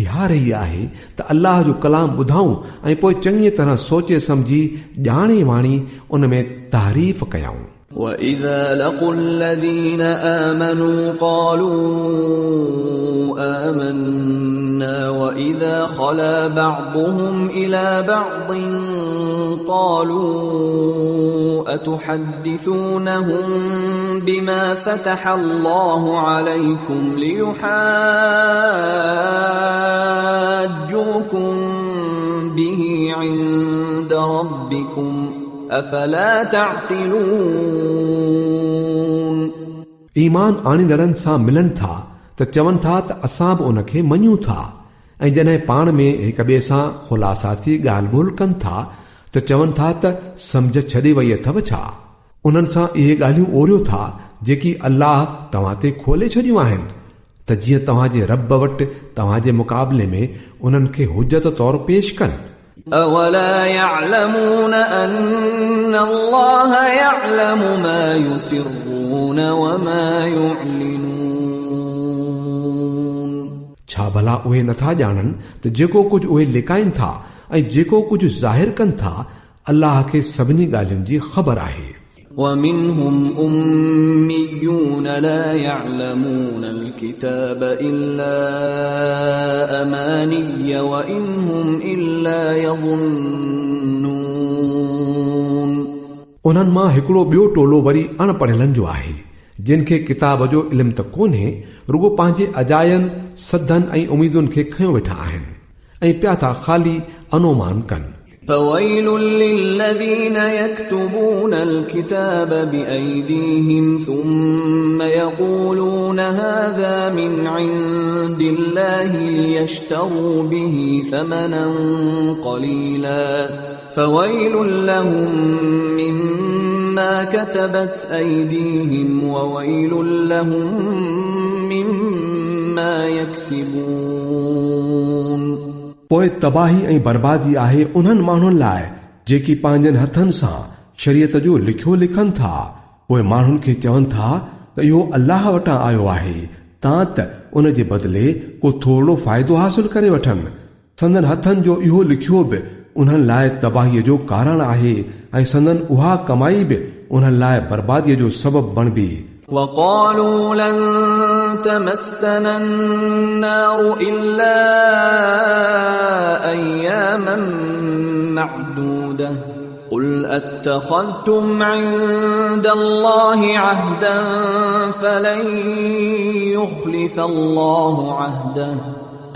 इहा रही आहे त अल्लाह जो कलाम ॿुधाऊं ऐं पोइ चङी तरह सोचे सम्झी ॼाणे वाणी उन में तारीफ़ कयूं. وَإِذَا لَقُوا الَّذِينَ آمَنُوا قَالُوا آمَنَّا وَإِذَا خَلَا بَعْضُهُمْ إِلَى بَعْضٍ قَالُوا أَتُحَدِّثُونَهُم بِمَا فَتَحَ اللَّهُ عَلَيْكُمْ لِيُحَاجُّوكُم بِهِ عِندَ رَبِّكُمْ أَفَلَا تَعْقِلُونَ. ईमान आणींदड़नि सां मिलनि था त चवनि था त असां बि उनखे मञूं था, ऐं जॾहिं पाण में हिक ॿिए सां ख़ुलासाती ॻाल्हि ॿोल कनि था त चवनि था त सम्झ छॾे वई अथव छा? उन्हनि सां इहे ॻाल्हियूं ओरियो था जेकी अल्लाह तव्हां ते खोले छॾियूं आहिनि त जीअं तव्हांजे रब वटि तव्हांजे मुक़ाबले में उन्हनि खे हुजत तौरु पेश कनि. أَوَلَا يَعْلَمُونَ أَنَّ اللَّهَ يَعْلَمُ مَا يُسِرُّونَ وَمَا يُعْلِنُونَ. छा भला उहे नथा ॼाणनि त जेको कुझु उहे लिकाइनि था ऐं जेको कुझु ज़ाहिर कनि था अल्लाह खे सभिनी ॻाल्हियुनि जी ख़बर आहे. وَمِنْهُمْ أُمِّيُّونَ لَا يَعْلَمُونَ الْكِتَابَ إِلَّا أَمَانِيَّ وَإِنْ هُمْ إِلَّا يَظُنُّونَ. उन्हनि मां हिकिड़ो ॿियो टोलो वरी अणपढ़ियलनि जो आहे जिन खे किताब जो इल्मु त कोन्हे, रुगो पंहिंजे अजायनि सदनि ऐं उमीदुनि खे खयो वेठा आहिनि ऐं पिया था ख़ाली अनुमान कनि. فَوَيْلٌ لِّلَّذِينَ يَكْتُبُونَ الْكِتَابَ بِأَيْدِيهِمْ ثُمَّ يَقُولُونَ هَٰذَا مِنْ عِندِ اللَّهِ لِيَشْتَرُوا بِهِ ثَمَنًا قَلِيلًا فَوَيْلٌ لَّهُم مِّمَّا كَتَبَتْ أَيْدِيهِمْ وَوَيْلٌ لَّهُم مِّمَّا يَكْسِبُونَ. पोइ तबाही ऐं बर्बादी आहे उन्हनि माण्हुनि लाइ जेकी पंहिंजनि हथनि सां शरीयत जो लिखियो लिखनि था, पोइ माण्हुनि खे चवनि था त इहो अल्लाह वटां आयो आहे तां त उन जे बदिले को थोरो फ़ाइदो हासिल करे वठनि. संदन हथनि जो इहो लिखियो बि उन्हनि लाइ तबाहीअ जो कारण आहे ऐं संदन उहा कमाई बि उन्हनि लाइ बर्बादीअ जो सबबु बणिबी. وَقَالُوا لَن تَمَسَّنَا النَّارُ إِلَّا أَيَّامًا مَّعْدُودَةً قُلْ أَتَّخَذْتُمْ عِندَ اللَّهِ عَهْدًا فَلَن يُخْلِفَ اللَّهُ عَهْدَهُ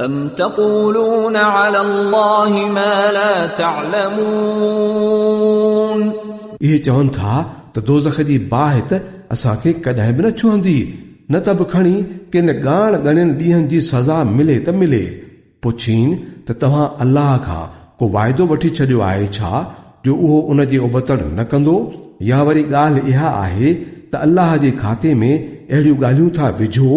أَمْ تَقُولُونَ عَلَى اللَّهِ مَا لَا تَعْلَمُونَ. इहे चवनि था त दोज़ख जी बाहि त असांखे कॾहिं बि न छुहंदी, न त बि खणी किन ॻाण ॻणियनि ॾींहंनि जी सज़ा मिले त मिले. पुछीन त तव्हां अल्लाह खां को वाइदो वठी छॾियो आहे छा जो उहो उन जे उबतड़ न कंदो? या वरी ॻाल्हि इहा आहे त अल्लाह जे खाते में अहिड़ियूं ॻाल्हियूं था विझो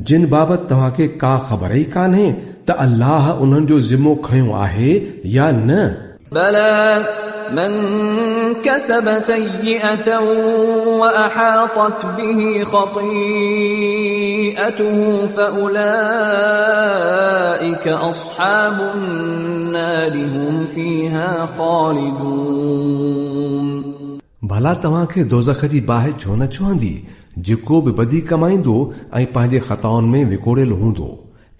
जिन बाबति तव्हांखे का ख़बर ई कान्हे त अल्लाह उन्हनि जो ज़िम्मो खंयो आहे या न. بَلَى مَنْ كَسَبَ سَيِّئَةً وَأَحَاطَتْ بِهِ خَطِيئَتُهُ فَأُولَئِكَ أَصْحَابُ النَّارِ هُمْ فِيهَا خَالِدُونَ. भला तव्हांखे दोज़ख जी बाहि छो न छुहंदी? जेको बि बदी कमाईंदो ऐं पंहिंजे ख़ताउनि में विकोड़ियल हूंदो,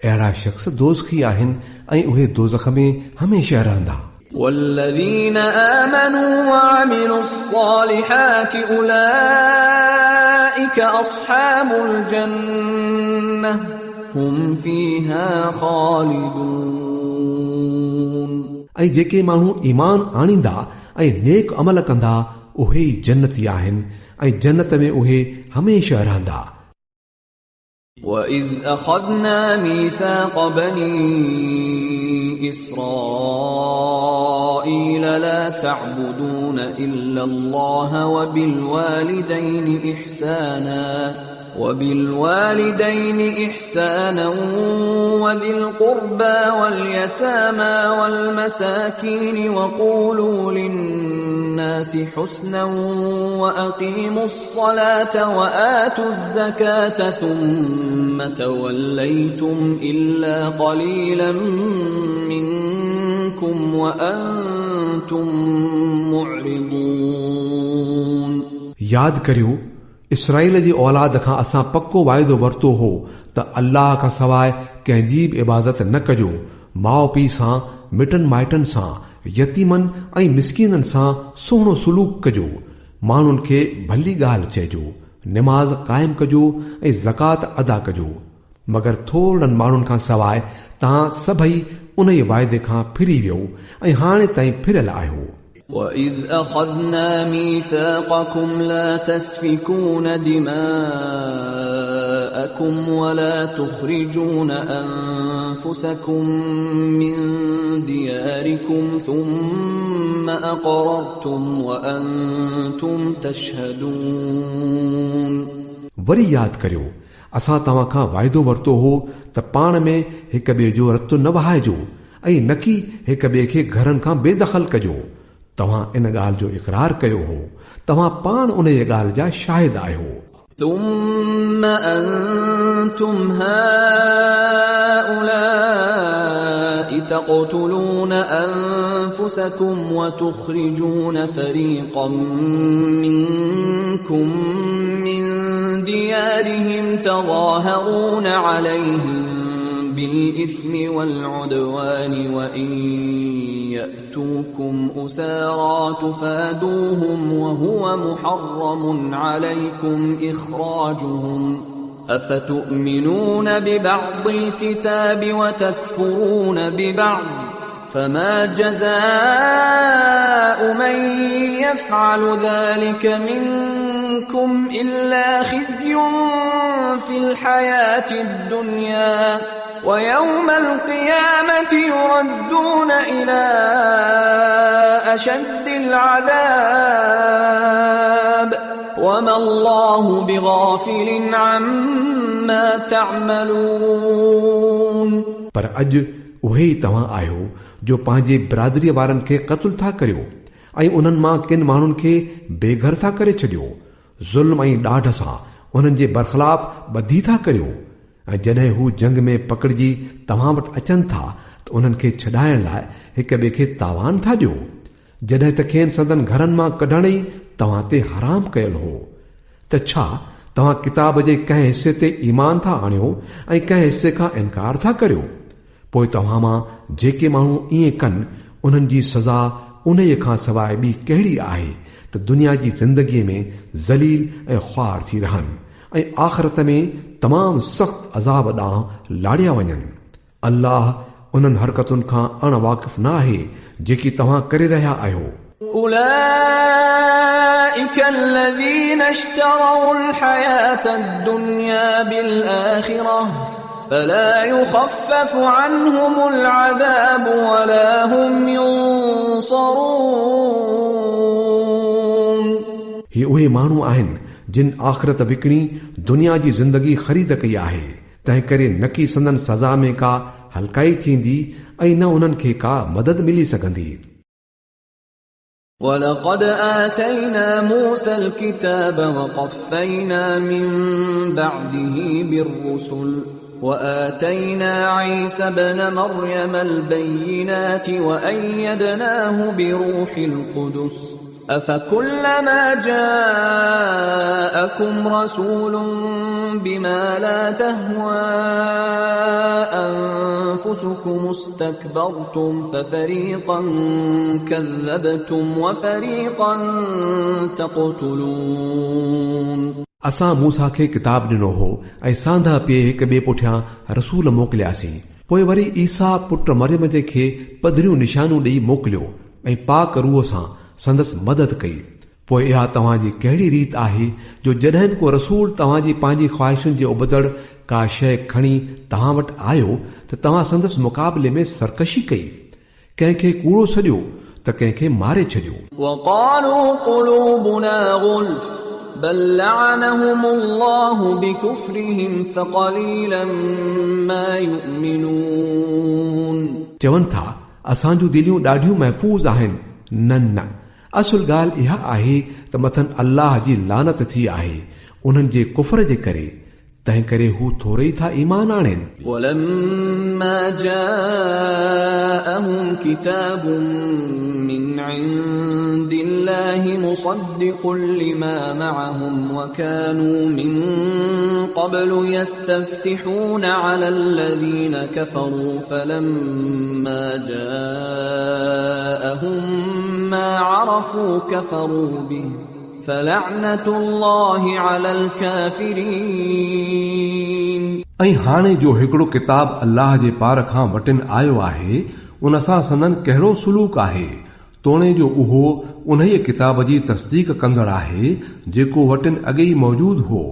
अहिड़ा शख़्स दोज़खी आहिनि ऐं उहे दोज़ख में हमेशह रहंदा. وَالَّذِينَ آمَنُوا وَعَمِلُوا الصَّالِحَاتِ أُولَئِكَ أَصْحَابُ الْجَنَّةِ هُمْ فِيهَا خَالِدُونَ. ऐं जेके माण्हू ईमान आणींदा ऐं नेक अमल कंदा उहे ई जन्नती आहिनि ऐं जन्नत में उहे हमेशह रहंदा. وَإِذْ أَخَذْنَا مِيثَاقَ بَنِي إِسْرَائِيلَ لَا تَعْبُدُونَ إِلَّا اللَّهَ وَبِالْوَالِدَيْنِ إِحْسَانًا وبالوالدين إحسانا وذي القربى واليتامى والمساكين وقولوا للناس حسنا وأقيموا الصلاة وآتوا الزكاة ثم توليتم إلا قليلا منكم وأنتم معرضون. याद करियो इसराइल जी औलाद खां असां पक्को वाइदो वरितो हो त अल्लाह खां सवाइ कंहिंजी बि इबादत न कजो, माउ पीउ सां, मिटनि माइटनि सां, यतीमनि ऐं मिसकीननि सां सुहिणो सुलूक कजो, माण्हुनि खे भली ॻाल्हि चइजो, निमाज़ क़ाइमु कजो ऐं ज़कात अदा कजो, मगर थोरनि माण्हुनि खां सवाइ तव्हां सभई उन ई वाइदे खां फिरी वियो ऐं हाणे ताईं फिरियल आहियो. وَإِذْ أَخَذْنَا مِيثَاقَكُمْ لَا تَسْفِكُونَ دِمَاءَكُمْ وَلَا تُخْرِجُونَ أَنفُسَكُمْ مِنْ دِيَارِكُمْ ثُمَّ أَقْرَرْتُمْ وَأَنْتُمْ تَشْهَدُونَ. वरी यादि करियो असां तव्हां खां वाइदो वरितो हो त पाण में हिक ॿिए जो रतो न वहाइजो ऐं न की हिक ॿिए खे घरनि खां बेदख़ल कजो. तव्हां इन ॻाल्हि जो इक़रार कयो हो, तव्हां पाण उन जी ॻाल्हि जा शाहिद आहियो. ثم أنتم هؤلاء تقتلون أنفسكم وتخرجون فريقا منكم من ديارهم تظاهرون عليهم بالإثم والعدوان وإن يأتوكم أسارى تفادوهم وهو محرم عليكم إخراجهم أفتؤمنون ببعض الكتاب وتكفرون ببعض فما جزاء من يفعل ذلك منكم إلا خزي في الحياة الدنيا ويوم القيامة يردون إلى أشد العذاب وما الله بغافل عما تعملون. पर अॼु उहे ई तव्हां आहियो जो पंहिंजे बिरादरीअ वारनि खे क़त्ल था करियो ऐं उन्हनि मां किन माण्हुनि खे बेघर था करे छॾियो, ज़ुल्म ऐं ॾाढ सां उन्हनि जे बरख़िलाफ़ ॿधी था करियो. ऐं जॾहिं हू जंग में पकड़जी तव्हां वटि अचनि था त उन्हनि खे छॾाइण लाइ हिक ॿिए खे तावान था ॾियो, जॾहिं त खेनि संदन घरनि मां कढण ई तव्हां ते हराम कयल हो. त छा तव्हां किताब जे कंहिं हिसे ते ईमान था आणियो ऐं कंहिं हिसे खां इनकार था करियो? पोइ तव्हां मां जेके माण्हू ईअं कनि उन्हनि जी सज़ा उन खां सवाइ ॿी कहिड़ी आहे त दुनिया जी ज़िंदगीअ में ज़लील ऐं ख़्वार थी रहनि ऐं आख़िरत में तमामु सख़्त अज़ाब ॾांहुं लाड़िया वञनि. अल्लाह उन्हनि हरकतुनि खां अण वाक़िफ़ न आहे जेकी तव्हां करे रहिया आहियो. أولئك الذين اشتروا الحياة الدنيا بالآخرة فلا يخفف عنهم العذاب ولا هم ينصرون. ही उहे माण्हू आहिनि जिन आख़िरत विकिणी दुनिया जी ज़िंदगी ख़रीद कई आहे, तंहिं करे न की संदन सज़ा में का हल्काई थींदी ऐं न उन्हनि खे का मदद मिली सघंदी. ولقد آتينا موسى الكتاب وقفينا من بعده بالرسل وآتينا عيسى ابن مريم البينات وأيدناه بروح القدس أفكلما جاءكم رسول بما لا تهوى أنفسكم استكبرتم ففريقا كذبتم وفريقا تقتلون. असां मूसा खे किताब ॾिनो हो ऐं सांधा पीए हिक ॿिए पुठियां रसूल मोकिलियासीं. पोइ वरी ईसा पुट मरियम जे खे पधरियूं निशानूं ॾेई मोकिलियो ऐं पाक रूह सां संदसि मदद कई. पोइ इहा तव्हांजी कहिड़ी रीत आहे जो जॾहिं को रसूल तव्हांजी पंहिंजी ख्वाहिशुनि जे उबतड़ का शइ खणी तव्हां वटि आयो त तव्हां संदसि मुक़ाबले में सरकशी कई, कंहिंखे कूड़ो सॼो त कंहिंखे मारे छॾियो. وقالوا قلوبنا غلف بل لعنهم الله بكفرهم فقليلا ما يؤمنون. चवनि था असां जूं दिलियूं ॾाढियूं महफ़ूज़ आहिनि. न असुल ॻाल्हि इहा आहे त मथनि अल्लाह जी लानत थी आहे उन्हनि जे कुफर जे करे, तंहिं करे हू थोरे ई था ईमान आणनि. ولما جاءهم كتاب من عند الله مصدق لما معهم وكانوا من قبل يستفتحون على الذين كفروا فلما جاءهم ما عرفوا كفروا به فلعنة الله على الكافرين. ऐं हाणे जो हिकिड़ो किताब अल्लाह जे पार खां वटिन आयो आहे, उन सां संदन कहिड़ो सुलूक आहे, तोणे जो उहो उन किताब जी तस्दीक कंदड़ आहे जेको वटिन अॻे ई मौजूद हो.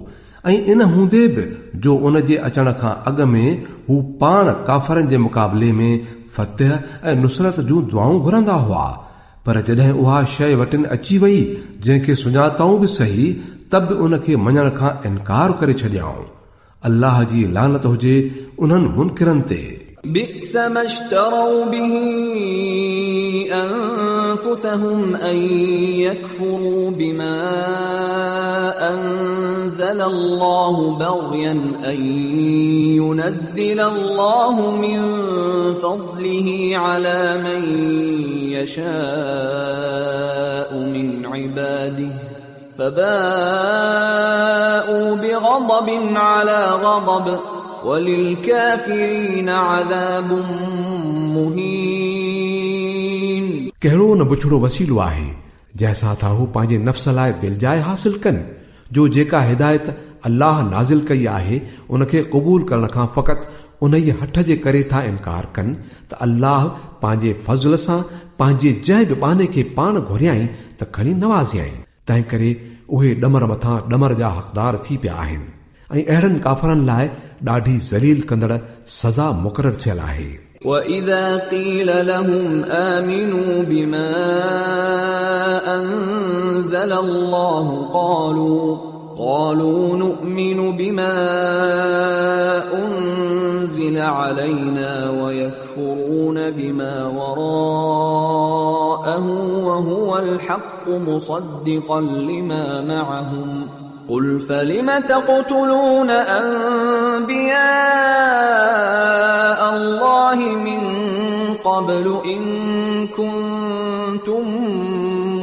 ऐं इन हूंदे बि जो उन जे अचण खां अॻ में हू पाण काफ़रनि जे मुक़ाबले में फतह ऐं नुसरत जूं दुआऊं घुरंदा हुआ. पर जॾहिं उहा शइ वटिन अची वई जंहिंखे सुञाताऊं बि सही, तब बि उन खे मञण खां इनकार करे छॾियाऊं. अल्लाह जी लानत हुजे उन्हनि मुनकिरनि ते. بئس ما اشتروا به أنفسهم أن يكفروا بما أنزل الله بغيا أن ينزل الله من فضله على من يشاء من عباده فباءوا بغضب على غضب وَلِلْكَافِرِينَ عَذَابٌ مُهِينٌ. कहिड़ो न बुछड़ो वसीलो आहे जंहिंसां था हू पंहिंजे नफ़्स लाइ दिलजाए हासिल कनि, जो जेका हिदायत अल्लाह नाज़िल कई आहे उनखे क़बूल करण खां फ़क़ति उन ई हठ जे करे था इनकार कनि त अल्लाह पंहिंजे फज़ल सां पंहिंजे जंहिं बि बाने खे पाण घुरियाई त खणी नवाज़ियाई. तंहिं करे उहे ॾमर मथां ॾमर जा हक़दार थी पिया आहिनि ऐं अहिड़नि काफ़रनि लाइ ॾाढी ज़लील कंदड़ सज़ा मुक़रर थियल आहे. وَإِذَا قِيلَ لَهُمْ آمِنُوا بِمَا أَنزَلَ اللَّهُ قَالُوا نُؤْمِنُ بِمَا أُنزِلَ عَلَيْنَا وَيَكْفُرُونَ بِمَا وَرَاءَهُ وَهُوَ الْحَقُّ مُصَدِّقًا لِمَا مَعَهُمْ قُلْ فَلِمَ تَقْتُلُونَ أَنْبِيَاءَ اللَّهِ مِنْ قَبْلُ إِنْ كُنْتُمْ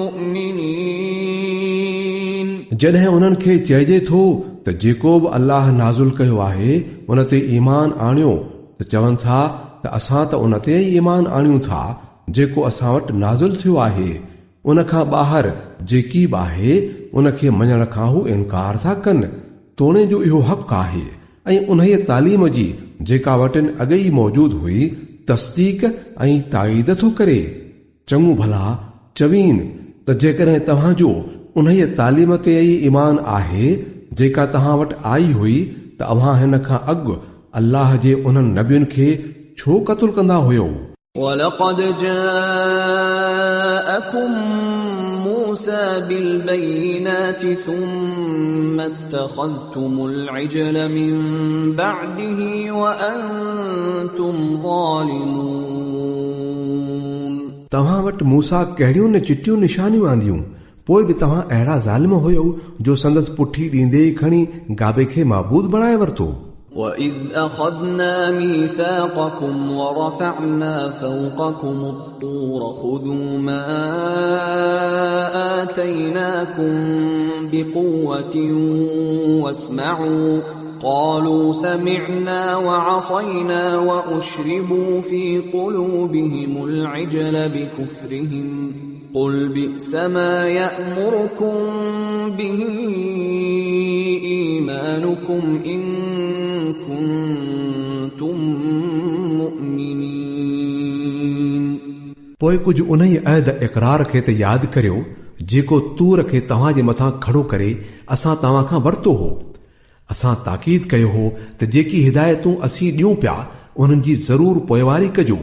مُؤْمِنِينَ. जॾहिं उन्हनि खे चइजे थो त जेको बि अल्लाह नाज़िल कयो आहे उन ते ईमान आणियो त चवनि था त असां त उन ते ईमान आणियूं था जेको असां वटि नाज़िल थियो आहे. उन खां ॿाहिरि जेकी बि आहे उन खे मञण खां हू इनकार था कनि. तोणे जो इहो हक़ आहे ऐं उन तालीम जी जेका वटिन अॻे ई मौजूद हुई तस्दीक ऐं ताईद थो करे. चङो भला चवीन त जेकॾहिं तव्हांजो उन तालीम ते ई ईमान आहे जेका तव्हां वटि आई हुई त अव्हां हिन खां अॻु अल्लाह जे उन्हनि नबियुनि खे छो क़त्ल कंदा हुयो. وَلَقَدْ جَاءَكُمْ مُوسَى بِالْبَيِّنَاتِ ثُمَّ اتَّخَذْتُمُ الْعِجْلَ مِنْ بَعْدِهِ وَأَنْتُمْ ظَالِمُونَ. तव्हां वटि मूसा कहिड़ियूं न चिटियूं निशानियूं आंदियूं, पोइ बि तव्हां अहिड़ा ज़ालिम हुयो जो संदसि पुठी ॾींदे ई खणी गाबे खे माबूद बणाए वरितो. وَإِذْ أَخَذْنَا مِيثَاقَكُمْ وَرَفَعْنَا فَوْقَكُمُ الطُّورَ خُذُوا مَا آتَيْنَاكُمْ بِقُوَّةٍ وَاسْمَعُوا قَالُوا سَمِعْنَا وَعَصَيْنَا وَأُشْرِبُوا فِي قُلُوبِهِمُ الْعِجْلَ بِكُفْرِهِمْ قُلْ بِئْسَ مَا يَأْمُرُكُمْ بِهِ إِيمَانُكُمْ إِن كُنتُم مُؤْمِنِينَ. पोइ कुझु उन ई अहद इक़रार खे त यादि करियो जेको तूर खे तव्हां जे मथां खड़ो करे असां तव्हां खां वरितो हो. असां ताकीद कयो हो त जेकी हिदायतूं असीं ॾियूं पिया उन्हनि जी ज़रूर पोइवारी कजो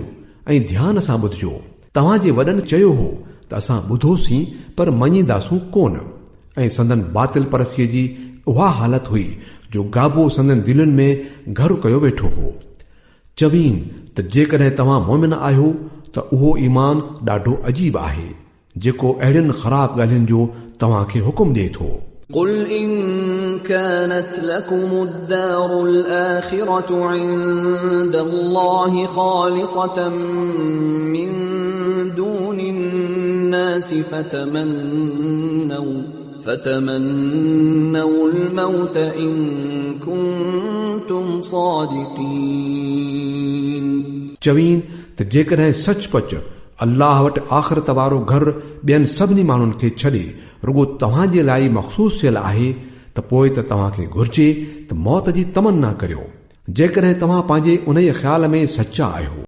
ऐं ध्यान सां ॿुधजो. तव्हां जे वॾनि चयो हो त असां ॿुधोसीं पर मञीदासूं कोन. ऐं संदन बातिल परसीअ जी उहा हालत हुई जो गाबो संदन दिलनि में घर कयो वेठो हो। चवीन त जेकॾहिं तव्हां मोमिन आहियो त उहो ईमान ॾाढो अजीब आहे जेको अहिड़ियुनि ख़राब ॻाल्हियुनि जो तव्हांखे हुकुम ॾिए थो। قل إن كانت لكم الدار الآخرة عند الله خالصة من دون الناس فتمنوا الموت إن كنتم صادقين चवीन त जेकॾहिं सचपच अल्लाह वटि आख़िरत वारो घर ॿियनि सभिनी माण्हुनि खे छॾे रुगो तव्हां जे लाइ मख़सूस थियल आहे त पोइ त तव्हांखे घुर्जे त मौत जी तमन्ना करियो जेकॾहिं तव्हां पंहिंजे उन ख़्याल में सचा आहियो।